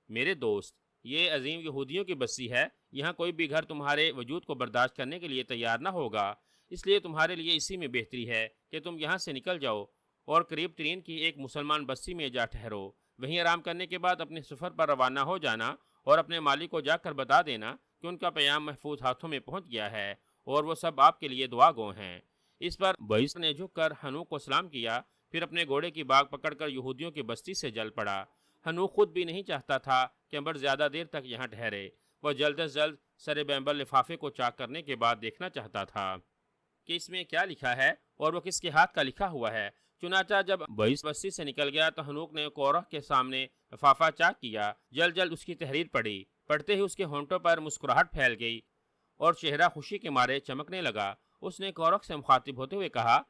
میرے دوست، یہ عظیم یہودیوں کی بستی ہے، یہاں کوئی بھی گھر تمہارے وجود کو برداشت کرنے کے لیے تیار نہ ہوگا، اس لیے تمہارے لیے اسی میں بہتری ہے کہ تم یہاں سے نکل جاؤ اور قریب ترین کی ایک مسلمان بستی میں جا ٹھہرو، وہیں آرام کرنے کے بعد اپنے سفر پر روانہ ہو جانا اور اپنے مالک کو جا کر بتا دینا کہ ان کا پیغام محفوظ ہاتھوں میں پہنچ گیا ہے اور وہ سب آپ کے لیے دعا گو ہیں۔ اس پر بوئس نے جھک کر ہنوک کو سلام کیا، پھر اپنے گھوڑے کی باگ پکڑ کر یہودیوں کی بستی سے جل پڑا۔ ہنوک خود بھی نہیں چاہتا تھا کہ عنبر زیادہ دیر تک یہاں ٹھہرے، وہ جلد از جلد سر بمبر لفافے کو چاک کرنے کے بعد دیکھنا چاہتا تھا کہ اس میں کیا لکھا ہے اور وہ کس کے ہاتھ کا لکھا ہوا ہے۔ چنانچہ جب بوئس بستی سے نکل گیا تو ہنوک نے کورہ کے سامنے لفافہ چاک کیا، جلد جلد اس کی تحریر پڑھی، پڑھتے ہی اس کے ہونٹوں پر مسکراہٹ پھیل گئی اور چہرہ خوشی کے مارے چمکنے لگا۔ اس نے کورخ سے مخاطب ہوتے ہوئے کہا،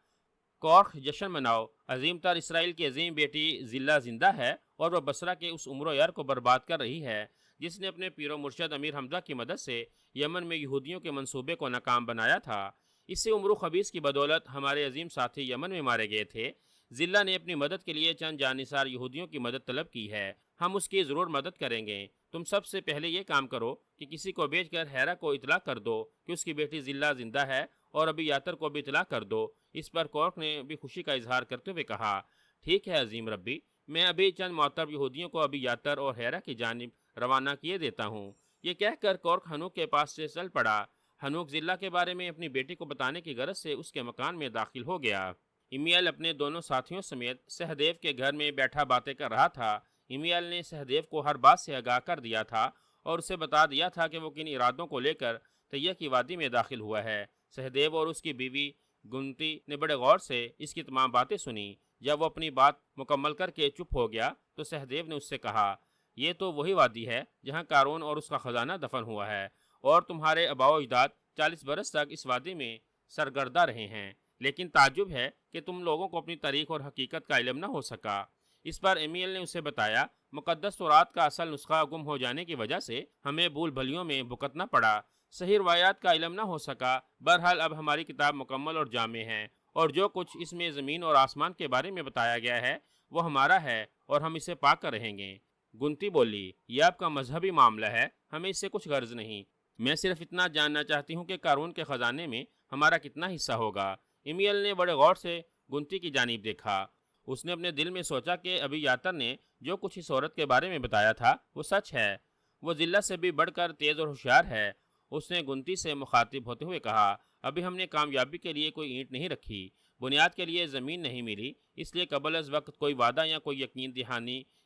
کورخ جشن مناؤ، عظیم تر اسرائیل کی عظیم بیٹی ذلہ زندہ ہے اور وہ بصرہ کے اس عمر و یار کو برباد کر رہی ہے جس نے اپنے پیر و مرشد امیر حمزہ کی مدد سے یمن میں یہودیوں کے منصوبے کو ناکام بنایا تھا۔ اس سے عمر و خبیث کی بدولت ہمارے عظیم ساتھی یمن میں مارے گئے تھے۔ ذلہ نے اپنی مدد کے لیے چند جانثار یہودیوں کی مدد طلب کی ہے، ہم اس کی ضرور مدد کریں گے۔ تم سب سے پہلے یہ کام کرو کہ کسی کو بھیج کر ہیرا کو اطلاع کر دو کہ اس کی بیٹی ذلہ زندہ ہے اور ابی یاتر کو بھی اطلاع کر دو۔ اس پر کورخ نے بھی خوشی کا اظہار کرتے ہوئے کہا، ٹھیک ہے عظیم ربی، میں ابھی چند معتبر یہودیوں کو ابی یاتر اور ہیرا کی جانب روانہ کیے دیتا ہوں۔ یہ کہہ کر کورخ ہنوک کے پاس سے چل پڑا۔ ہنوک ذلہ کے بارے میں اپنی بیٹی کو بتانے کی غرض سے اس کے مکان میں داخل ہو گیا۔ امیال اپنے دونوں ساتھیوں سمیت سہدیو کے گھر میں بیٹھا باتیں کر رہا تھا۔ امیال نے سہدیو کو ہر بات سے آگاہ کر دیا تھا اور اسے بتا دیا تھا کہ وہ کن ارادوں کو لے کر تیہ کی وادی میں داخل ہوا ہے۔ سہدیو اور اس کی بیوی گنتی نے بڑے غور سے اس کی تمام باتیں سنی۔ جب وہ اپنی بات مکمل کر کے چپ ہو گیا تو سہدیو نے اس سے کہا، یہ تو وہی وادی ہے جہاں قارون اور اس کا خزانہ دفن ہوا ہے، اور تمہارے آباء و اجداد 40 برس تک اس وادی میں سرگردہ رہے ہیں، لیکن تعجب ہے کہ تم لوگوں کو اپنی تاریخ اور حقیقت کا علم نہ ہو سکا۔ اس پر امیل نے اسے بتایا، مقدس تورات کا اصل نسخہ گم ہو جانے کی وجہ سے ہمیں بھول بھلیوں میں بھکتنا پڑا، صحیح روایات کا علم نہ ہو سکا۔ بہرحال اب ہماری کتاب مکمل اور جامع ہے، اور جو کچھ اس میں زمین اور آسمان کے بارے میں بتایا گیا ہے وہ ہمارا ہے اور ہم اسے پا کر رہیں گے۔ گنتی بولی، یہ آپ کا مذہبی معاملہ ہے، ہمیں اس سے کچھ غرض نہیں، میں صرف اتنا جاننا چاہتی ہوں کہ قارون کے خزانے میں ہمارا کتنا حصہ ہوگا۔ امیل نے بڑے غور سے گنتی کی جانب دیکھا۔ اس نے اپنے دل میں سوچا کہ ابی یاتر نے جو کچھ اس عورت کے بارے میں بتایا تھا وہ سچ ہے، وہ ذلہ سے بھی بڑھ کر تیز اور ہوشیار ہے۔ اس نے گنتی سے مخاطب ہوتے ہوئے کہا، ابھی ہم نے کامیابی کے لیے کوئی اینٹ نہیں رکھی، بنیاد کے لیے زمین نہیں ملی، اس لیے قبل از وقت کوئی وعدہ یا کوئی یقین دہانی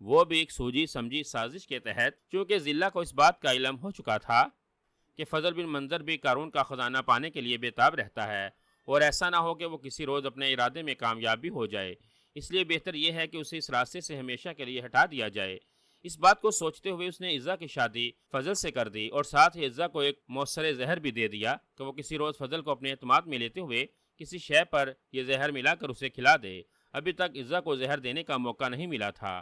وہ بھی ایک سوجی سمجھی سازش کے تحت، چونکہ ضلع کو اس بات کا علم ہو چکا تھا کہ فضل بن منظر بھی قارون کا خزانہ پانے کے لیے بےتاب رہتا ہے، اور ایسا نہ ہو کہ وہ کسی روز اپنے ارادے میں کامیاب بھی ہو جائے، اس لیے بہتر یہ ہے کہ اسے اس راستے سے ہمیشہ کے لیے ہٹا دیا جائے۔ اس بات کو سوچتے ہوئے اس نے عزا کی شادی فضل سے کر دی، اور ساتھ ہی عزا کو ایک مؤثر زہر بھی دے دیا کہ وہ کسی روز فضل کو اپنے اعتماد میں لیتے ہوئے کسی شے پر یہ زہر ملا کر اسے کھلا دے۔ ابھی تک عزا کو زہر دینے کا موقع نہیں ملا تھا۔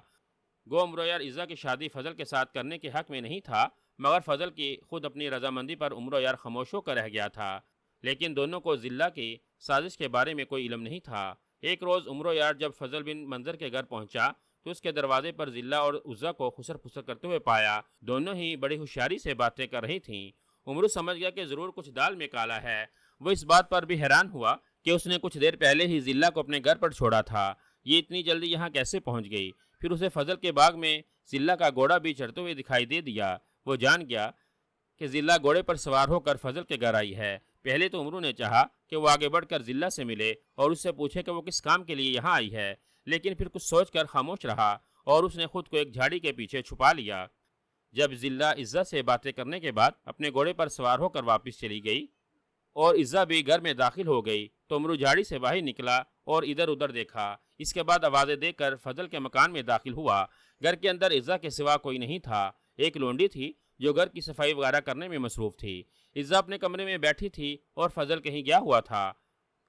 گو عمرو یار عزا کی شادی فضل کے ساتھ کرنے کے حق میں نہیں تھا، مگر فضل کی خود اپنی رضامندی پر عمرو یار خاموش ہو کر رہ گیا تھا۔ لیکن دونوں کو ضلع کی سازش کے بارے میں کوئی علم نہیں تھا۔ ایک روز عمرو یار جب فضل بن منظر کے گھر پہنچا تو اس کے دروازے پر ضلع اور عزا کو خسر پھسر کرتے ہوئے پایا۔ دونوں ہی بڑی ہوشیاری سے باتیں کر رہی تھیں۔ عمرو سمجھ گیا کہ ضرور کچھ دال میں کالا ہے۔ وہ اس بات پر بھی حیران ہوا کہ اس نے کچھ دیر پہلے ہی ضلع کو اپنے گھر پر چھوڑا تھا، یہ اتنی جلدی یہاں کیسے پہنچ گئی؟ پھر اسے فضل کے باغ میں ضلع کا گھوڑا بھی چڑھتے ہوئے دکھائی دے دیا۔ وہ جان گیا کہ ضلع گھوڑے پر سوار ہو کر فضل کے گھر آئی ہے۔ پہلے تو عمرو نے چاہا کہ وہ آگے بڑھ کر ضلع سے ملے اور اس سے پوچھے کہ وہ کس کام کے لیے یہاں آئی ہے، لیکن پھر کچھ سوچ کر خاموش رہا اور اس نے خود کو ایک جھاڑی کے پیچھے چھپا لیا۔ جب ضلع عزت سے باتیں کرنے کے بعد اپنے گھوڑے پر سوار ہو کر واپس چلی گئی اور عزت بھی گھر میں داخل ہو گئی تو عمرو جھاڑی سے باہر نکلا اور ادھر ادھر دیکھا۔ اس کے بعد آوازیں دے کر فضل کے مکان میں داخل ہوا۔ گھر کے اندر عزت کے سوا کوئی نہیں تھا۔ ایک لونڈی تھی جو گھر کی صفائی وغیرہ کرنے میں مصروف تھی۔ عزت اپنے کمرے میں بیٹھی تھی اور فضل کہیں گیا ہوا تھا۔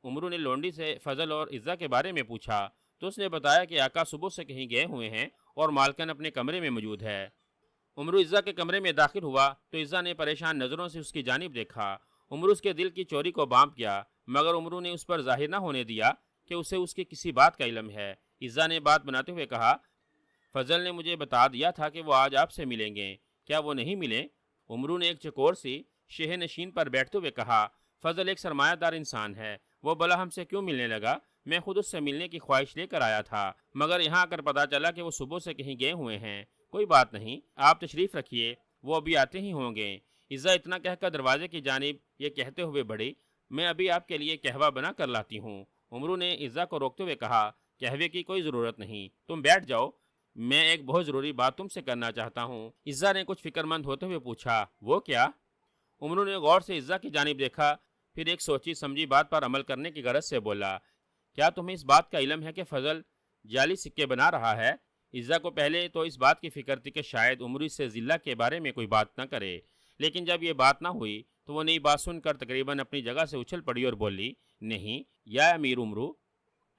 عمرو نے لونڈی سے فضل اور عزت کے بارے میں پوچھا تو اس نے بتایا کہ آقا صبح سے کہیں گئے ہوئے ہیں اور مالکن اپنے کمرے میں موجود ہے۔ عمرو عزت کے کمرے میں داخل ہوا تو عزت نے پریشان نظروں سے اس کی جانب دیکھا۔ عمرو اس کے دل کی چوری کو بانپ گیا، مگر عمرو نے اس پر ظاہر نہ ہونے دیا کہ اسے اس کی کسی بات کا علم ہے۔ عزت نے بات بناتے ہوئے کہا، فضل نے مجھے بتا دیا تھا کہ وہ آج آپ سے ملیں گے، کیا وہ نہیں ملے؟ عمرو نے ایک چکور سی شہ نشین پر بیٹھتے ہوئے کہا، فضل ایک سرمایہ دار انسان ہے، وہ بلا ہم سے کیوں ملنے لگا؟ میں خود اس سے ملنے کی خواہش لے کر آیا تھا، مگر یہاں آ کر پتا چلا کہ وہ صبح سے کہیں گئے ہوئے ہیں۔ کوئی بات نہیں، آپ تشریف رکھیے، وہ ابھی آتے ہی ہوں گے۔ عزت اتنا کہہ کر دروازے کی جانب یہ کہتے ہوئے بڑھی، میں ابھی آپ کے لیے قہوہ بنا کر لاتی ہوں۔ عمرو نے عزت کو روکتے ہوئے کہا، قہوے کی کوئی ضرورت نہیں، تم بیٹھ جاؤ، میں ایک بہت ضروری بات تم سے کرنا چاہتا ہوں۔ عزت نے کچھ فکر مند ہوتے ہوئے پوچھا، وہ کیا؟ عمرو نے غور سے عزت کی جانب دیکھا، پھر ایک سوچی سمجھی بات پر عمل کرنے کی غرض سے بولا، کیا تمہیں اس بات کا علم ہے کہ فضل جعلی سکے بنا رہا ہے؟ عزت کو پہلے تو اس بات کی فکر تھی کہ شاید عمرو سے ضلع کے بارے میں کوئی بات نہ کرے، لیکن جب یہ بات نہ ہوئی تو وہ نئی بات سن کر تقریباً اپنی جگہ سے اچھل پڑی اور بولی، نہیں یا امیر عمرو،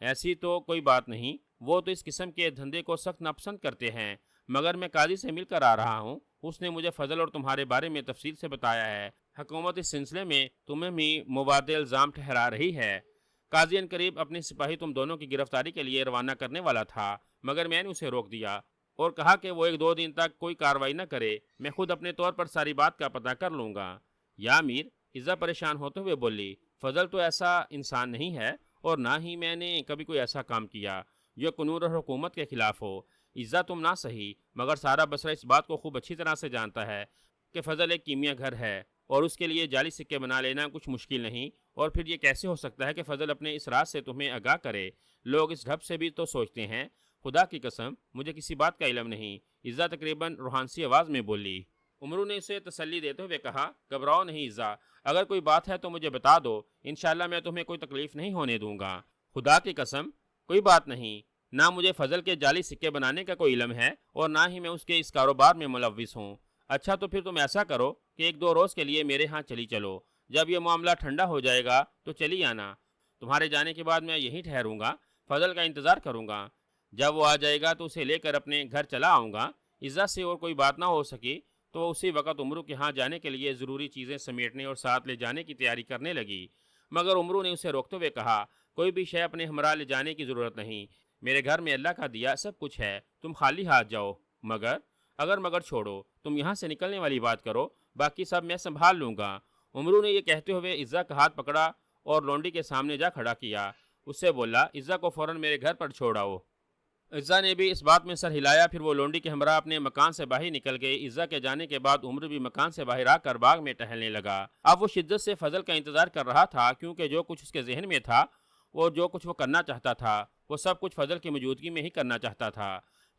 ایسی تو کوئی بات نہیں، وہ تو اس قسم کے دھندے کو سخت ناپسند کرتے ہیں، مگر میں قاضی سے مل کر آ رہا ہوں، اس نے مجھے فضل اور تمہارے بارے میں تفصیل سے بتایا ہے۔ حکومت اس سلسلے میں تمہیں بھی مواد الزام ٹھہرا رہی ہے۔ قاضی ان قریب اپنے سپاہی تم دونوں کی گرفتاری کے لیے روانہ کرنے والا تھا، مگر میں نے اسے روک دیا اور کہا کہ وہ 1-2 دن تک کوئی کارروائی نہ کرے، میں خود اپنے طور پر ساری بات کا پتہ کر لوں گا۔ یا امیر، عزت پریشان ہوتے ہوئے بولی، فضل تو ایسا انسان نہیں ہے اور نہ ہی میں نے کبھی کوئی ایسا کام کیا جو قانون اور حکومت کے خلاف ہو۔ عزت تم نہ صحیح مگر سارا بصرہ اس بات کو خوب اچھی طرح سے جانتا ہے کہ فضل ایک کیمیا گھر ہے اور اس کے لیے جعلی سکے بنا لینا کچھ مشکل نہیں، اور پھر یہ کیسے ہو سکتا ہے کہ فضل اپنے اس راز سے تمہیں آگاہ کرے؟ لوگ اس ڈھب سے بھی تو سوچتے ہیں۔ خدا کی قسم مجھے کسی بات کا علم نہیں، عزت تقریباً روحانسی آواز میں بولی۔ عمرو نے اسے تسلی دیتے ہوئے کہا، گھبراؤ نہیں عزت، اگر کوئی بات ہے تو مجھے بتا دو، انشاءاللہ میں تمہیں کوئی تکلیف نہیں ہونے دوں گا۔ خدا کی قسم کوئی بات نہیں، نہ مجھے فضل کے جعلی سکے بنانے کا کوئی علم ہے اور نہ ہی میں اس کے اس کاروبار میں ملوث ہوں۔ اچھا تو پھر تم ایسا کرو کہ 1-2 روز کے لیے میرے ہاں چلی چلو، جب یہ معاملہ ٹھنڈا ہو جائے گا تو چلی آنا۔ تمہارے جانے کے بعد میں یہیں ٹھہروں گا، فضل کا انتظار کروں گا، جب وہ آ جائے گا تو اسے لے کر اپنے گھر چلا آؤں گا۔ عزت سے اور کوئی بات نہ ہو سکی تو اسی وقت عمرو کے ہاں جانے کے لیے ضروری چیزیں سمیٹنے اور ساتھ لے جانے کی تیاری کرنے لگی، مگر عمرو نے اسے روکتے ہوئے کہا، کوئی بھی شے اپنے ہمراہ لے جانے کی ضرورت نہیں، میرے گھر میں اللہ کا دیا سب کچھ ہے، تم خالی ہاتھ جاؤ، مگر چھوڑو، تم یہاں سے نکلنے والی بات کرو، باقی سب میں سنبھال لوں گا۔ عمرو نے یہ کہتے ہوئے عزت کا ہاتھ پکڑا اور لونڈی کے سامنے جا کھڑا کیا، اس سے بولا، عزت کو فوراً میرے گھر پر چھوڑاؤ۔ عزت نے بھی اس بات میں سر ہلایا، پھر وہ لونڈی کے ہمراہ اپنے مکان سے باہر نکل گئی۔ عزت کے جانے کے بعد عمرو بھی مکان سے باہر آ کر باغ میں ٹہلنے لگا۔ اب وہ شدت سے فضل کا انتظار کر رہا تھا، کیونکہ جو کچھ اس کے ذہن میں تھا اور جو کچھ وہ کرنا چاہتا تھا وہ سب کچھ فضل کی موجودگی میں ہی کرنا چاہتا تھا۔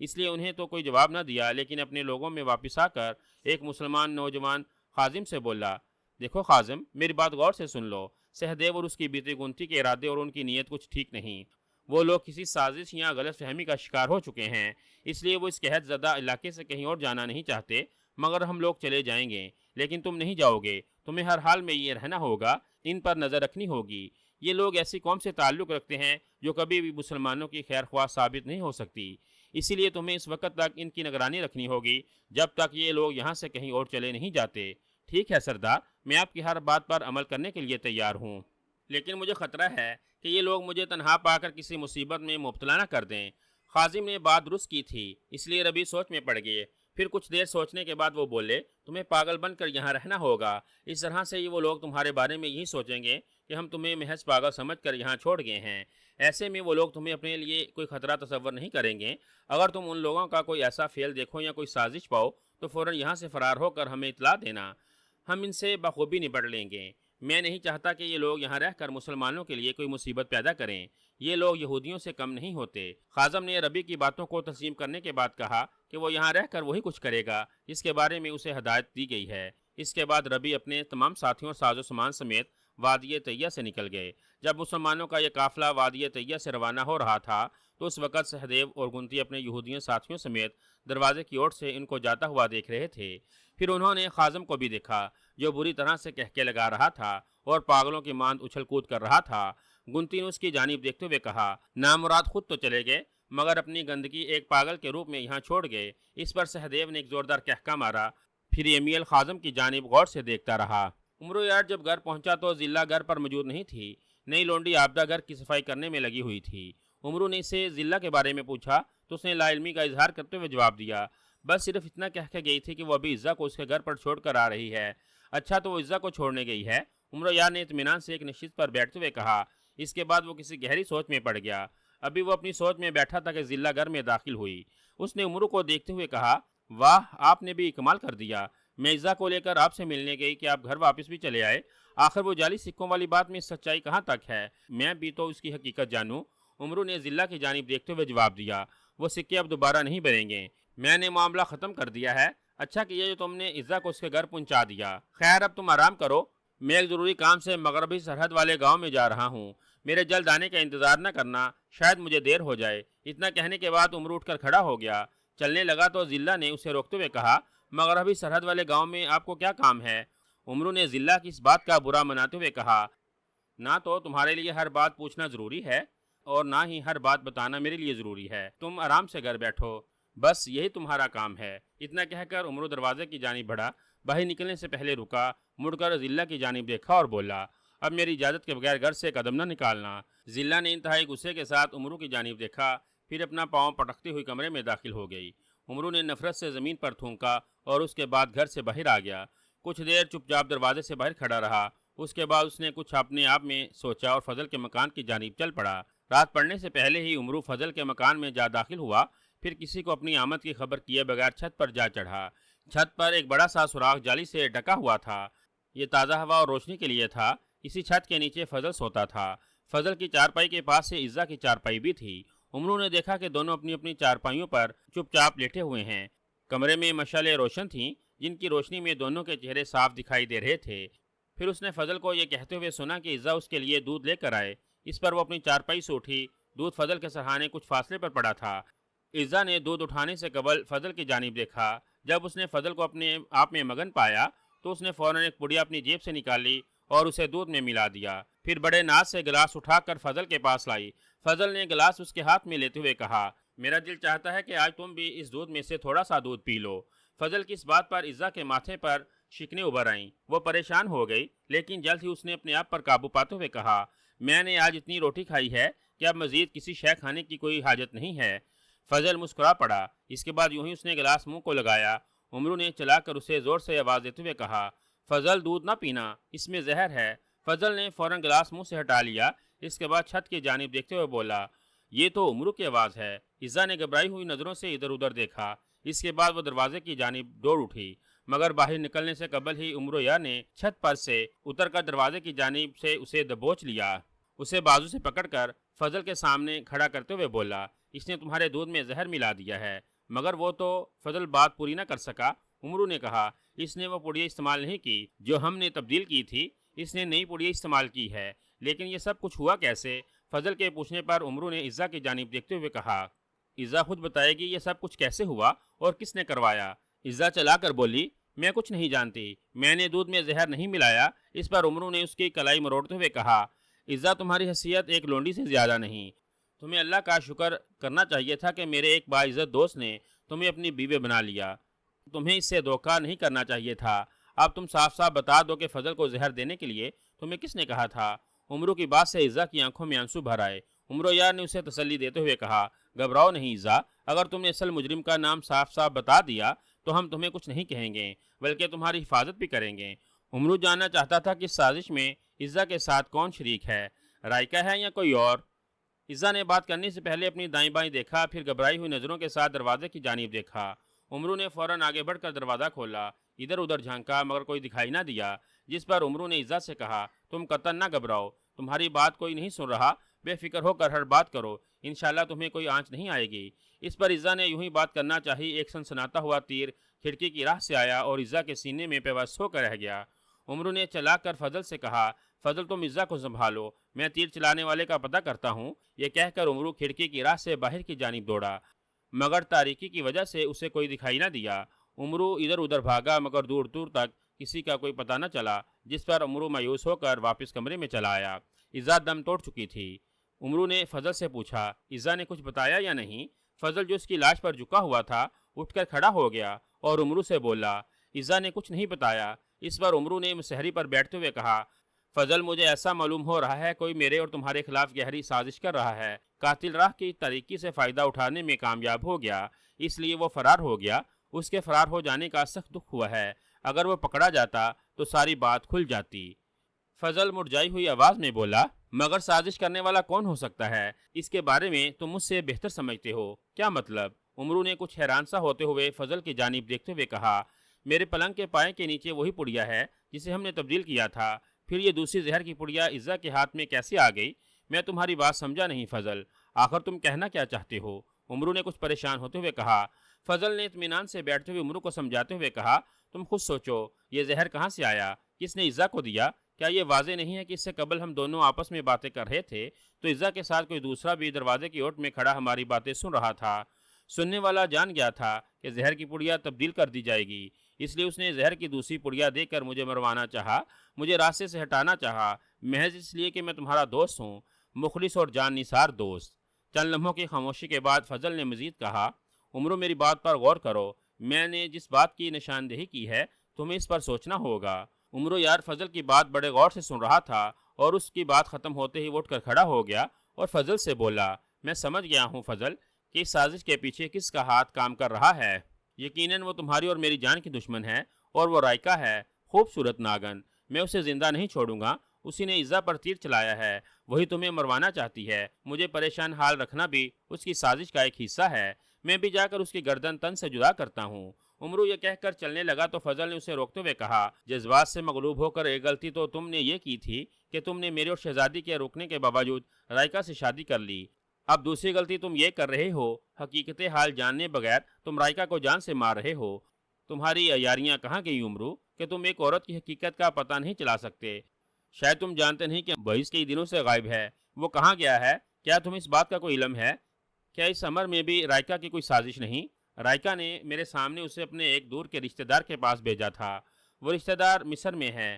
اس لیے انہیں تو کوئی جواب نہ دیا، لیکن اپنے لوگوں میں واپس آ کر ایک مسلمان نوجوان خازم سے بولا، دیکھو خازم، میری بات غور سے سن لو، سہدیو اور اس کی بیٹی گنتی کے ارادے اور ان کی نیت کچھ ٹھیک نہیں۔ وہ لوگ کسی سازش یا غلط فہمی کا شکار ہو چکے ہیں، اس لیے وہ اس قحط زدہ علاقے سے کہیں اور جانا نہیں چاہتے، مگر ہم لوگ چلے جائیں گے، لیکن تم نہیں جاؤ گے، تمہیں ہر حال میں یہ رہنا ہوگا، ان پر نظر رکھنی ہوگی۔ یہ لوگ ایسی قوم سے تعلق رکھتے ہیں جو کبھی بھی مسلمانوں کی خیر خواہ ثابت نہیں ہو سکتی، اسی لیے تمہیں اس وقت تک ان کی نگرانی رکھنی ہوگی جب تک یہ لوگ یہاں سے کہیں اور چلے نہیں جاتے۔ ٹھیک ہے سردار، میں آپ کی ہر بات پر عمل کرنے کے لیے تیار ہوں، لیکن مجھے خطرہ ہے کہ یہ لوگ مجھے تنہا پا کر کسی مصیبت میں مبتلا نہ کر دیں۔ خازم نے بات درست کی تھی، اس لیے ربی سوچ میں پڑ گئے۔ پھر کچھ دیر سوچنے کے بعد وہ بولے، تمہیں پاگل بن کر یہاں رہنا ہوگا، اس طرح سے وہ لوگ تمہارے بارے میں یہی سوچیں گے کہ ہم تمہیں محض پاگل سمجھ کر یہاں چھوڑ گئے ہیں۔ ایسے میں وہ لوگ تمہیں اپنے لیے کوئی خطرہ تصور نہیں کریں گے۔ اگر تم ان لوگوں کا کوئی ایسا فعل دیکھو یا کوئی سازش پاؤ تو فوراً یہاں سے فرار ہو کر ہمیں اطلاع دینا، ہم ان سے بخوبی نپٹ لیں گے۔ میں نہیں چاہتا کہ یہ لوگ یہاں رہ کر مسلمانوں کے لیے کوئی مصیبت پیدا کریں، یہ لوگ یہودیوں سے کم نہیں ہوتے۔ خازم نے ربی کی باتوں کو تسلیم کرنے کے بعد کہا کہ وہ یہاں رہ کر وہی کچھ کرے گا جس کے بارے میں اسے ہدایت دی گئی ہے۔ اس کے بعد ربی اپنے تمام ساتھیوں اور ساز و سامان سمیت وادی طیہ سے نکل گئے۔ جب مسلمانوں کا یہ قافلہ وادی طیہ سے روانہ ہو رہا تھا تو اس وقت سہدیو اور گنتی اپنے یہودیوں ساتھیوں سمیت دروازے کی اوٹ سے ان کو جاتا ہوا دیکھ رہے تھے۔ پھر انہوں نے خازم کو بھی دیکھا جو بری طرح سے کہکے لگا رہا تھا اور پاگلوں کی مانند اچھل کود کر رہا تھا۔ گنتی نے اس کی جانب دیکھتے ہوئے کہا، نامراد خود تو چلے گئے مگر اپنی گندگی ایک پاگل کے روپ میں یہاں چھوڑ گئے۔ اس پر سہدیو نے ایک زوردار کہکا مارا، پھر ایمیل خازم کی جانب غور سے دیکھتا رہا۔ عمرو یار جب گھر پہنچا تو ضلع گھر پر موجود نہیں تھی، نئی لونڈی آبدہ گھر کی صفائی کرنے میں لگی ہوئی تھی۔ عمرو نے اسے ضلع کے بارے میں پوچھا تو اس نے لا علمی کا اظہار کرتے ہوئے جواب دیا، بس صرف اتنا کہہ کے گئی تھی کہ وہ ابھی عزا کو اس کے گھر پر چھوڑ کر آ رہی ہے۔ اچھا، تو وہ عزا کو چھوڑنے گئی ہے؟ عمرو یار نے اطمینان سے ایک نشست پر بیٹھتے ہوئے کہا۔ اس کے بعد وہ کسی گہری سوچ میں پڑ گیا۔ ابھی وہ اپنی سوچ میں بیٹھا تھا کہ ضلع گھر میں داخل ہوئی۔ اس نے عمرو کو دیکھتے ہوئے کہا، واہ، آپ نے بھی کمال کر دیا، میں عزا کو لے کر آپ سے ملنے گئی کہ آپ گھر واپس بھی چلے آئے۔ آخر وہ جعلی سکوں والی بات میں سچائی کہاں تک ہے؟ میں بھی تو اس کی حقیقت جانوں۔ عمرو نے ضلع کی جانب دیکھتے ہوئے جواب دیا، وہ سکے اب دوبارہ نہیں بنیں گے، میں نے معاملہ ختم کر دیا ہے۔ اچھا کیا جو تم نے عزا کو اس کے گھر پہنچا دیا۔ خیر اب تم آرام کرو، میں ایک ضروری کام سے مغربی سرحد والے گاؤں میں جا رہا ہوں، میرے جلد آنے کا انتظار نہ کرنا، شاید مجھے دیر ہو جائے۔ اتنا کہنے کے بعد عمرو اٹھ کر کھڑا ہو گیا، چلنے لگا تو ضلع نے اسے روکتے ہوئے کہا، مغربی سرحد والے گاؤں میں آپ کو کیا کام ہے؟ عمرو نے ضلع کی اس بات کا برا مناتے ہوئے کہا، نہ تو تمہارے لیے ہر بات پوچھنا ضروری ہے اور نہ ہی ہر بات بتانا میرے لیے ضروری ہے، تم آرام سے گھر بیٹھو، بس یہی تمہارا کام ہے۔ اتنا کہہ کر عمرو دروازے کی جانب بڑھا، باہر نکلنے سے پہلے رکا، مڑ کر ضلع کی جانب دیکھا اور بولا، اب میری اجازت کے بغیر گھر سے قدم نہ نکالنا۔ ضلع نے انتہائی غصے کے ساتھ عمرو کی جانب دیکھا، پھر اپنا پاؤں پٹکتی ہوئی کمرے میں داخل ہو گئی۔ عمرو نے نفرت سے زمین پر تھونکا اور اس کے بعد گھر سے باہر آ گیا۔ کچھ دیر چپ چاپ دروازے سے باہر کھڑا رہا، اس کے بعد اس نے کچھ اپنے آپ میں سوچا اور فضل کے مکان کی جانب چل پڑا۔ رات پڑنے سے پہلے ہی عمرو فضل کے مکان میں جا داخل ہوا، پھر کسی کو اپنی آمد کی خبر کیے بغیر چھت پر جا چڑھا۔ چھت پر ایک بڑا سا سوراخ جالی سے ڈھکا ہوا تھا، یہ تازہ ہوا اور روشنی کے لیے تھا۔ اسی چھت کے نیچے فضل سوتا تھا۔ فضل کی چارپائی کے پاس سے عزا کی چارپائی بھی تھی۔ عمرو نے دیکھا کہ دونوں اپنی اپنی چارپائیوں پر چپ چاپ لیٹے ہوئے ہیں۔ کمرے میں مشعلیں روشن تھیں جن کی روشنی میں دونوں کے چہرے صاف دکھائی دے رہے تھے۔ پھر اس نے فضل کو یہ کہتے ہوئے سنا کہ عزا اس کے لیے دودھ لے کر آئے۔ اس پر وہ اپنی چارپائی سے اٹھی، دودھ فضل کے سرہانے کچھ فاصلے پر پڑا تھا۔ عزا نے دودھ اٹھانے سے قبل فضل کی جانب دیکھا۔ جب اس نے فضل کو اپنے آپ میں مگن پایا تو اس نے فوراً ایک پڑیا اپنی جیب سے نکالی اور اسے دودھ میں ملا دیا، پھر بڑے ناز سے گلاس اٹھا کر فضل کے پاس لائی۔ فضل نے گلاس اس کے ہاتھ میں لیتے ہوئے کہا، میرا دل چاہتا ہے کہ آج تم بھی اس دودھ میں سے تھوڑا سا دودھ پی لو۔ فضل کی اس بات پر عزا کے ماتھے پر شکنیں ابھر آئیں، وہ پریشان ہو گئی، لیکن جلد ہی اس نے اپنے آپ پر قابو پاتے ہوئے کہا، میں نے آج اتنی روٹی کھائی ہے کہ اب مزید کسی شے کھانے کی کوئی حاجت نہیں ہے۔ فضل مسکرا پڑا۔ اس کے بعد یوں ہی اس نے گلاس منہ کو لگایا۔ عمرو نے چلا کر اسے زور سے آواز دیتے ہوئے کہا، فضل دودھ نہ پینا، اس میں زہر ہے۔ فضل نے فوراً گلاس منہ سے ہٹا لیا۔ اس کے بعد چھت کی جانب دیکھتے ہوئے بولا، یہ تو عمرو کی آواز ہے۔ عزا نے گھبرائی ہوئی نظروں سے ادھر ادھر دیکھا۔ اس کے بعد وہ دروازے کی جانب دوڑ اٹھی، مگر باہر نکلنے سے قبل ہی عمرو یا نے چھت پر سے اتر کر دروازے کی جانب سے اسے دبوچ لیا۔ اسے بازو سے پکڑ کر فضل کے سامنے کھڑا کرتے ہوئے بولا، اس نے تمہارے دودھ میں زہر ملا دیا ہے۔ مگر وہ تو فضل بات پوری نہ کر سکا۔ عمرو نے کہا، اس نے وہ پڑیا استعمال نہیں کی جو ہم نے تبدیل کی تھی، اس نے نئی پڑیا استعمال کی ہے۔ لیکن یہ سب کچھ ہوا کیسے؟ فضل کے پوچھنے پر عمرو نے عزا کی جانب دیکھتے ہوئے کہا، عزا خود بتائے گی یہ سب کچھ کیسے ہوا اور کس نے کروایا۔ عزا چلا کر بولی، میں کچھ نہیں جانتی، میں نے دودھ میں زہر نہیں ملایا۔ اس پر عمرو نے اس کی کلائی مروڑتے ہوئے کہا، عزا تمہاری حیثیت ایک لونڈی سے زیادہ نہیں۔ تمہیں اللہ کا شکر کرنا چاہیے تھا کہ میرے ایک باعزت دوست نے تمہیں اپنی بیوی بنا لیا۔ تمہیں اس سے دھوکہ نہیں کرنا چاہیے تھا۔ اب تم صاف صاف بتا دو کہ فضل کو زہر دینے کے لیے تمہیں کس نے کہا تھا؟ عمرو کی بات سے عزا کی آنکھوں میں آنسو بھر آئے۔ عمرو یار نے اسے تسلی دیتے ہوئے کہا، گھبراؤ نہیں عزا، اگر تم نے اصل مجرم کا نام صاف صاف بتا دیا تو ہم تمہیں کچھ نہیں کہیں گے، بلکہ تمہاری حفاظت بھی کریں گے۔ عمرو جاننا چاہتا تھا کہ اس سازش میں عزا کے ساتھ کون شریک ہے، رائکا ہے یا کوئی اور؟ عزا نے بات کرنے سے پہلے اپنی دائیں بائیں دیکھا، پھر گھبرائی ہوئی نظروں کے ساتھ دروازے کی جانب دیکھا۔ عمرو نے فوراً آگے بڑھ کر دروازہ کھولا، ادھر ادھر جھانکا مگر کوئی دکھائی نہ دیا، جس پر عمرو نے عزا سے کہا، تم قطعاً نہ گھبراؤ، تمہاری بات کوئی نہیں سن رہا، بے فکر ہو کر ہر بات کرو، انشاءاللہ تمہیں کوئی آنچ نہیں آئے گی۔ اس پر عزا نے یوں ہی بات کرنا چاہی، ایک سنسناتا ہوا تیر کھڑکی کی راہ سے آیا اور عزا کے سینے میں پیوست ہو کر رہ گیا۔ عمرو نے چلا کر فضل سے کہا، فضل تم عزا کو سنبھالو، میں تیر چلانے والے کا پتہ کرتا ہوں۔ یہ کہہ کر عمرو کھڑکی کی راہ سے باہر کی جانب دوڑا، مگر تاریکی کی وجہ سے اسے کوئی دکھائی نہ دیا۔ عمرو ادھر ادھر بھاگا مگر دور دور تک کسی کا کوئی پتہ نہ چلا، جس پر عمرو مایوس ہو کر واپس کمرے میں چلا آیا۔ عزا دم توڑ چکی تھی۔ عمرو نے فضل سے پوچھا، عزا نے کچھ بتایا یا نہیں؟ فضل جو اس کی لاش پر جھکا ہوا تھا اٹھ کر کھڑا ہو گیا اور عمرو سے بولا، عزا نے کچھ نہیں بتایا۔ اس پر عمرو نے مسہری پر بیٹھتے ہوئے کہا، فضل مجھے ایسا معلوم ہو رہا ہے کوئی میرے اور تمہارے خلاف گہری سازش کر رہا ہے۔ قاتل راہ کی طریقی سے فائدہ اٹھانے میں کامیاب ہو گیا، اس لیے وہ فرار ہو گیا۔ اس کے فرار ہو جانے کا سخت دکھ ہوا ہے، اگر وہ پکڑا جاتا تو ساری بات کھل جاتی۔ فضل مرجائی ہوئی آواز میں بولا، مگر سازش کرنے والا کون ہو سکتا ہے؟ اس کے بارے میں تم مجھ سے بہتر سمجھتے ہو۔ کیا مطلب؟ عمرو نے کچھ حیران سا ہوتے ہوئے فضل کی جانب دیکھتے ہوئے کہا، میرے پلنگ کے پائے کے نیچے وہی پڑیا ہے جسے ہم نے تبدیل کیا تھا، پھر یہ دوسری زہر کی پڑیا عزا کے ہاتھ میں کیسے آ گئی؟ میں تمہاری بات سمجھا نہیں فضل، آخر تم کہنا کیا چاہتے ہو؟ عمرو نے کچھ پریشان ہوتے ہوئے کہا۔ فضل نے اطمینان سے بیٹھتے ہوئے عمرو کو سمجھاتے ہوئے کہا، تم خود سوچو، یہ زہر کہاں سے آیا؟ کس نے عزا کو دیا؟ کیا یہ واضح نہیں ہے کہ اس سے قبل ہم دونوں آپس میں باتیں کر رہے تھے تو عزا کے ساتھ کوئی دوسرا بھی دروازے کی اوٹ میں کھڑا ہماری باتیں سن رہا تھا؟ سننے والا جان گیا تھا کہ زہر کی پڑیا تبدیل کر دی جائے گی، اس لیے اس نے زہر کی دوسری پڑیا دے کر مجھے مروانا چاہا، مجھے راستے سے ہٹانا چاہا، محض اس لیے کہ میں تمہارا دوست ہوں، مخلص اور جان نثار دوست۔ چند لمحوں کی خاموشی کے بعد فضل نے مزید کہا، عمرو میری بات پر غور کرو، میں نے جس بات کی نشاندہی کی ہے تمہیں اس پر سوچنا ہوگا۔ عمرو یار فضل کی بات بڑے غور سے سن رہا تھا اور اس کی بات ختم ہوتے ہی وہ اٹھ کر کھڑا ہو گیا اور فضل سے بولا، میں سمجھ گیا ہوں فضل کہ اس سازش کے پیچھے کس کا ہاتھ کام کر رہا ہے۔ یقیناً وہ تمہاری اور میری جان کی دشمن ہے اور وہ رائکا ہے، خوبصورت ناگن۔ میں اسے زندہ نہیں چھوڑوں گا، اسی نے عزا پر تیر چلایا ہے، وہی تمہیں مروانا چاہتی ہے۔ مجھے پریشان حال رکھنا بھی اس کی سازش کا ایک حصہ ہے، میں بھی جا کر اس کی گردن تن سے جدا کرتا ہوں۔ عمرو یہ کہہ کر چلنے لگا تو فضل نے اسے روکتے ہوئے کہا، جذبات سے مغلوب ہو کر ایک غلطی تو تم نے یہ کی تھی کہ تم نے میرے اور شہزادی کے روکنے کے باوجود رائکا سے شادی کر لی۔ اب دوسری غلطی تم یہ کر رہے ہو، حقیقت حال جاننے بغیر تم رائکا کو جان سے مار رہے ہو۔ تمہاری عیاریاں کہاں گئی عمرو کہ تم ایک عورت کی حقیقت کا پتہ نہیں چلا سکتے؟ شاید تم جانتے نہیں کہ بھئیس کئی دنوں سے غائب ہے، وہ کہاں گیا ہے؟ کیا تمہیں اس بات کا کوئی علم ہے؟ کیا اس امر میں بھی رائکا کی کوئی سازش نہیں؟ رائکا نے میرے سامنے اسے اپنے ایک دور کے رشتہ دار کے پاس بھیجا تھا، وہ رشتہ دار مصر میں ہے۔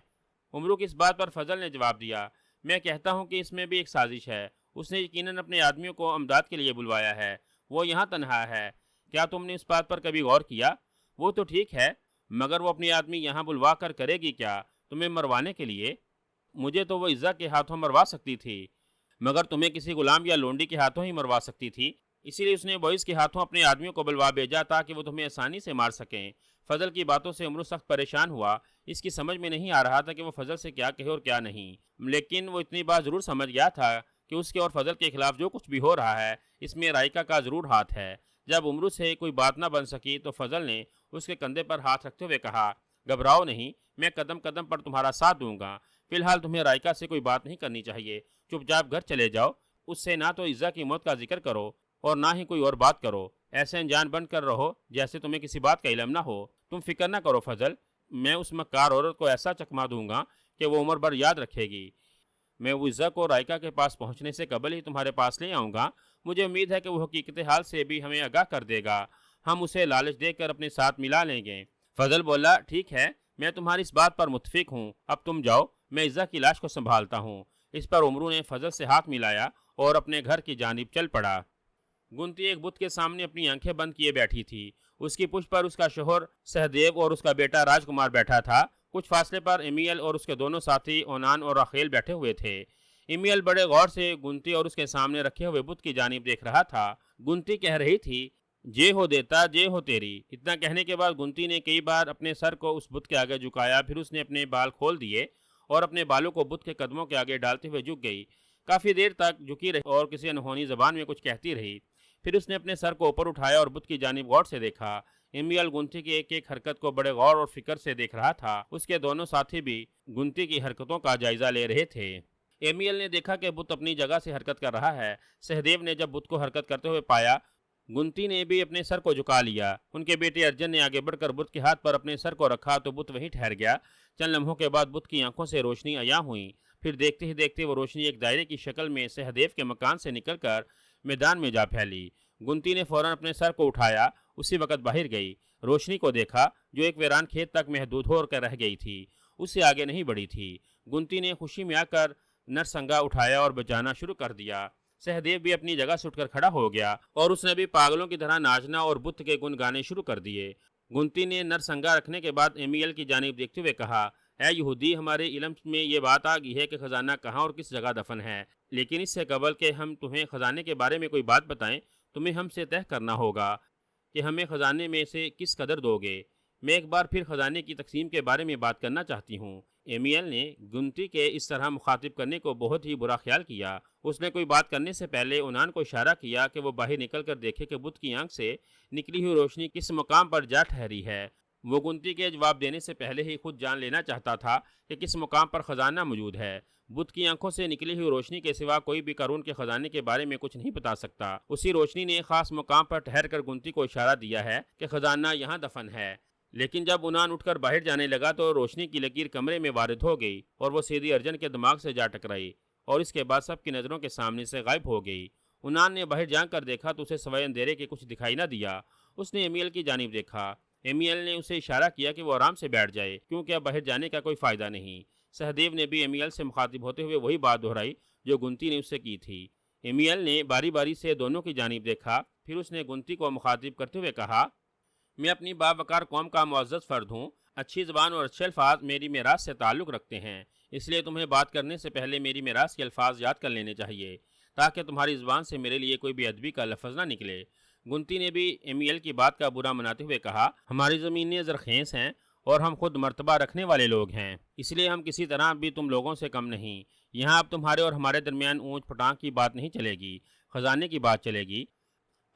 عمرو کی اس بات پر فضل نے جواب دیا، میں کہتا ہوں کہ اس میں بھی ایک سازش ہے، اس نے یقیناً اپنے آدمیوں کو امداد کے لیے بلوایا ہے، وہ یہاں تنہا ہے۔ کیا تم نے اس بات پر کبھی غور کیا؟ وہ تو ٹھیک ہے، مگر وہ اپنی آدمی یہاں بلوا کر کرے گی کیا؟ تمہیں مروانے کے لیے؟ مجھے تو وہ عزا کے ہاتھوں مروا سکتی تھی، مگر تمہیں کسی غلام یا لونڈی کے ہاتھوں ہی مروا سکتی تھی، اسی لیے اس نے بوئس کے ہاتھوں اپنے آدمیوں کو بلوا بھیجا تاکہ وہ تمہیں آسانی سے مار سکیں۔ فضل کی باتوں سے عمرو سخت پریشان ہوا، اس کی سمجھ میں نہیں آ رہا تھا کہ وہ فضل سے کیا کہے اور کیا نہیں، لیکن وہ اتنی بات ضرور سمجھ گیا تھا کہ اس کے اور فضل کے خلاف جو کچھ بھی ہو رہا ہے اس میں رائکا کا ضرور ہاتھ ہے۔ جب عمرو سے کوئی بات نہ بن سکی تو فضل نے اس کے کندھے پر ہاتھ رکھتے ہوئے کہا، گھبراؤ نہیں، میں قدم قدم پر تمہارا ساتھ دوں گا، فی الحال تمہیں رائکا سے کوئی بات نہیں کرنی چاہیے، چپ چاپ گھر چلے جاؤ، اس سے نہ تو عزا کی موت کا ذکر کرو اور نہ ہی کوئی اور بات کرو۔ ایسے انجان بن کر رہو جیسے تمہیں کسی بات کا علم نہ ہو۔ تم فکر نہ کرو فضل، میں اس مکار عورت کو ایسا چکما دوں گا کہ وہ عمر بھر یاد رکھے گی۔ میں وزا کو رائکا کے پاس پہنچنے سے قبل ہی تمہارے پاس لے آؤں گا۔ مجھے امید ہے کہ وہ حقیقت حال سے بھی ہمیں آگاہ کر دے گا، ہم اسے لالچ دے کر اپنے ساتھ ملا لیں گے۔ فضل بولا، ٹھیک ہے، میں تمہاری اس بات پر متفق ہوں، اب تم جاؤ، میں عزا کی لاش کو سنبھالتا ہوں۔ اس پر عمرو نے فضل سے ہاتھ ملایا اور اپنے گھر کی جانب چل پڑا۔ گنتی ایک بت کے سامنے اپنی آنکھیں بند کیے بیٹھی تھی۔ اس کی پشت پر اس کا شوہر سہدیو اور اس کا بیٹا راج کمار بیٹھا تھا۔ کچھ فاصلے پر ایمیل اور اس کے دونوں ساتھی اونان اور راخیل بیٹھے ہوئے تھے۔ ایمیل بڑے غور سے گنتی اور اس کے سامنے رکھے ہوئے بت کی جانب دیکھ رہا تھا۔ گنتی کہہ رہی تھی، جے ہو دیتا، جے ہو تیری۔ اتنا کہنے کے بعد گنتی نے کئی بار اپنے سر کو اس بت کے آگے جھکایا، پھر اس نے اپنے بال کھول دیے اور اپنے بالوں کو بت کے قدموں کے آگے ڈالتے ہوئے جھک گئی۔ کافی دیر تک جھکی رہی اور کسی انہونی زبان میں کچھ کہتی رہی۔ پھر اس نے اپنے سر کو اوپر اٹھایا اور بت کی جانب غور سے دیکھا۔ ایمیل گنتی کی ایک ایک حرکت کو بڑے غور اور فکر سے دیکھ رہا تھا۔ اس کے دونوں ساتھی بھی گنتی کی حرکتوں کا جائزہ لے رہے تھے۔ ایمیل نے دیکھا کہ بت اپنی جگہ سے حرکت کر رہا ہے۔ سہدیو نے جب بت کو حرکت کرتے ہوئے پایا، گنتی نے بھی اپنے سر کو جھکا لیا۔ ان کے بیٹے ارجن نے آگے بڑھ کر بت کے ہاتھ پر اپنے سر کو رکھا تو بت وہیں ٹھہر گیا۔ چند لمحوں کے بعد بت کی آنکھوں سے روشنی عیاں ہوئی، پھر دیکھتے ہی دیکھتے وہ روشنی ایک دائرے کی شکل میں سہدیو کے مکان سے نکل کر میدان میں جا پھیلی۔ گنتی نے فوراً اپنے سر کو اٹھایا، اسی وقت باہر گئی، روشنی کو دیکھا جو ایک ویران کھیت تک محدود ہو کر رہ گئی تھی، اس سے آگے نہیں بڑھی تھی۔ گنتی نے خوشی میں آ کر نرسنگا اٹھایا اور بجانا شروع کر دیا۔ سہدیو بھی اپنی جگہ سے اٹھ کر کھڑا ہو گیا اور اس نے بھی پاگلوں کی طرح ناچنا اور بت کے گن گانے شروع کر دیے۔ گنتی نے نرسنگا رکھنے کے بعد ایمیل کی جانب دیکھتے ہوئے کہا، اے یہودی، ہمارے علم میں یہ بات آ گئی ہے کہ خزانہ کہاں اور کس جگہ دفن ہے، لیکن اس سے قبل کہ ہم تمہیں خزانے کے بارے میں کوئی بات بتائیں، تمہیں ہم سے طے کرنا ہوگا کہ ہمیں خزانے میں سے کس قدر دو گے۔ میں ایک بار پھر خزانے کی تقسیم کے بارے میں بات کرنا چاہتی ہوں۔ ایمیل نے گنتی کے اس طرح مخاطب کرنے کو بہت ہی برا خیال کیا۔ اس نے کوئی بات کرنے سے پہلے اونان کو اشارہ کیا کہ وہ باہر نکل کر دیکھے کہ بت کی آنکھ سے نکلی ہوئی روشنی کس مقام پر جا ٹھہری ہے۔ وہ گنتی کے جواب دینے سے پہلے ہی خود جان لینا چاہتا تھا کہ کس مقام پر خزانہ موجود ہے۔ بت کی آنکھوں سے نکلی ہوئی روشنی کے سوا کوئی بھی قارون کے خزانے کے بارے میں کچھ نہیں بتا سکتا۔ اسی روشنی نے ایک خاص مقام پر ٹھہر کر گنتی کو اشارہ دیا ہے کہ خزانہ یہاں دفن ہے۔ لیکن جب اونان اٹھ کر باہر جانے لگا تو روشنی کی لکیر کمرے میں وارد ہو گئی اور وہ سیدھی ارجن کے دماغ سے جا ٹکرائی اور اس کے بعد سب کی نظروں کے سامنے سے غائب ہو گئی۔ اونان نے باہر جا کر دیکھا تو اسے سوائے اندھیرے کے کچھ دکھائی نہ دیا۔ اس نے ایمیل کی جانب دیکھا۔ ایمیل نے اسے اشارہ کیا کہ وہ آرام سے بیٹھ جائے کیونکہ اب باہر جانے کا کوئی فائدہ نہیں۔ سہدیو نے بھی ایمیل سے مخاطب ہوتے ہوئے وہی بات دہرائی جو گنتی نے اس سے کی تھی۔ ایمیل نے باری باری سے دونوں کی جانب دیکھا، پھر اس نے گنتی کو مخاطب کرتے ہوئے کہا، میں اپنی باوقار قوم کا معزز فرد ہوں، اچھی زبان اور اچھے الفاظ میری میراث سے تعلق رکھتے ہیں، اس لیے تمہیں بات کرنے سے پہلے میری میراث کے الفاظ یاد کر لینے چاہیے تاکہ تمہاری زبان سے میرے لیے کوئی بے ادبی کا لفظ نہ نکلے۔ گنتی نے بھی ایمیل کی بات کا برا مناتے ہوئے کہا، ہماری زمینیں زرخیز ہیں اور ہم خود مرتبہ رکھنے والے لوگ ہیں، اس لیے ہم کسی طرح بھی تم لوگوں سے کم نہیں۔ یہاں اب تمہارے اور ہمارے درمیان اونچ پٹانگ کی بات نہیں چلے گی، خزانے کی بات چلے گی۔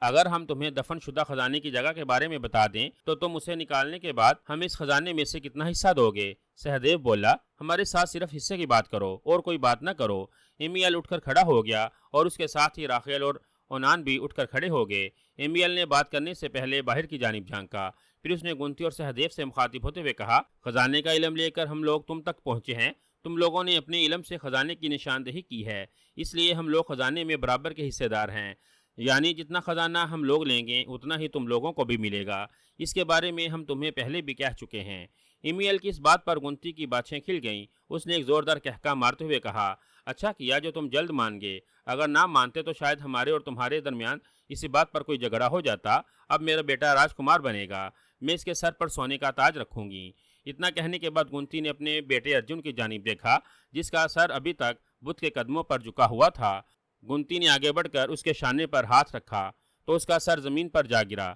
اگر ہم تمہیں دفن شدہ خزانے کی جگہ کے بارے میں بتا دیں تو تم اسے نکالنے کے بعد ہم اس خزانے میں سے کتنا حصہ دو گے؟ سہدیو بولا، ہمارے ساتھ صرف حصے کی بات کرو اور کوئی بات نہ کرو۔ ایمیل اٹھ کر کھڑا ہو گیا اور اس کے ساتھ ہی راخیل اور اونان بھی اٹھ کر کھڑے ہو گئے۔ ایمیل نے بات کرنے سے پہلے باہر کی جانب جھانکا، پھر اس نے گنتی اور سہدیو سے مخاطب ہوتے ہوئے کہا، خزانے کا علم لے کر ہم لوگ تم تک پہنچے ہیں، تم لوگوں نے اپنے علم سے خزانے کی نشاندہی کی ہے، اس لیے ہم لوگ خزانے میں برابر کے حصے دار ہیں، یعنی جتنا خزانہ ہم لوگ لیں گے اتنا ہی تم لوگوں کو بھی ملے گا۔ اس کے بارے میں ہم تمہیں پہلے بھی کہہ چکے ہیں۔ ایمیل کی اس بات پر گنتی کی باتیں کھل گئیں۔ اس نے ایک زوردار کہکا مارتے ہوئے کہا، اچھا کیا جو تم جلد مان گے، اگر نہ مانتے تو شاید ہمارے اور تمہارے درمیان اسی بات پر کوئی جھگڑا ہو جاتا۔ اب میرا بیٹا راج کمار بنے گا، میں اس کے سر پر سونے کا تاج رکھوں گی۔ اتنا کہنے کے بعد گنتی نے اپنے بیٹے ارجن کی جانب دیکھا جس کا سر ابھی تک بت کے قدموں پر جھکا ہوا تھا۔ گنتی نے آگے بڑھ کر اس کے شانے پر ہاتھ رکھا تو اس کا سر زمین پر جا گرا۔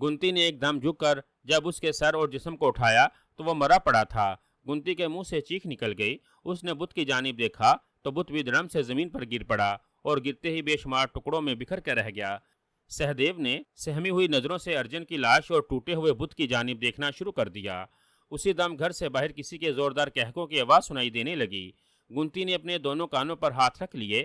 گنتی نے ایک دم جھک کر جب اس کے سر اور جسم کو اٹھایا تو وہ مرا پڑا تھا۔ گنتی کے منہ سے چیخ نکل گئی۔ اس نے بت کی جانب دیکھا تو بت بھی دھڑم سے زمین پر گر پڑا اور گرتے ہی بے شمار ٹکڑوں میں بکھر کے رہ گیا۔ سہدیو نے سہمی ہوئی نظروں سے ارجن کی لاش اور ٹوٹے ہوئے بت کی جانب دیکھنا شروع کر دیا۔ اسی دم گھر سے باہر کسی کے زوردار کہکوں کی آواز سنائی دینے لگی۔ گنتی نے اپنے دونوں کانوں پر ہاتھ رکھ لیے۔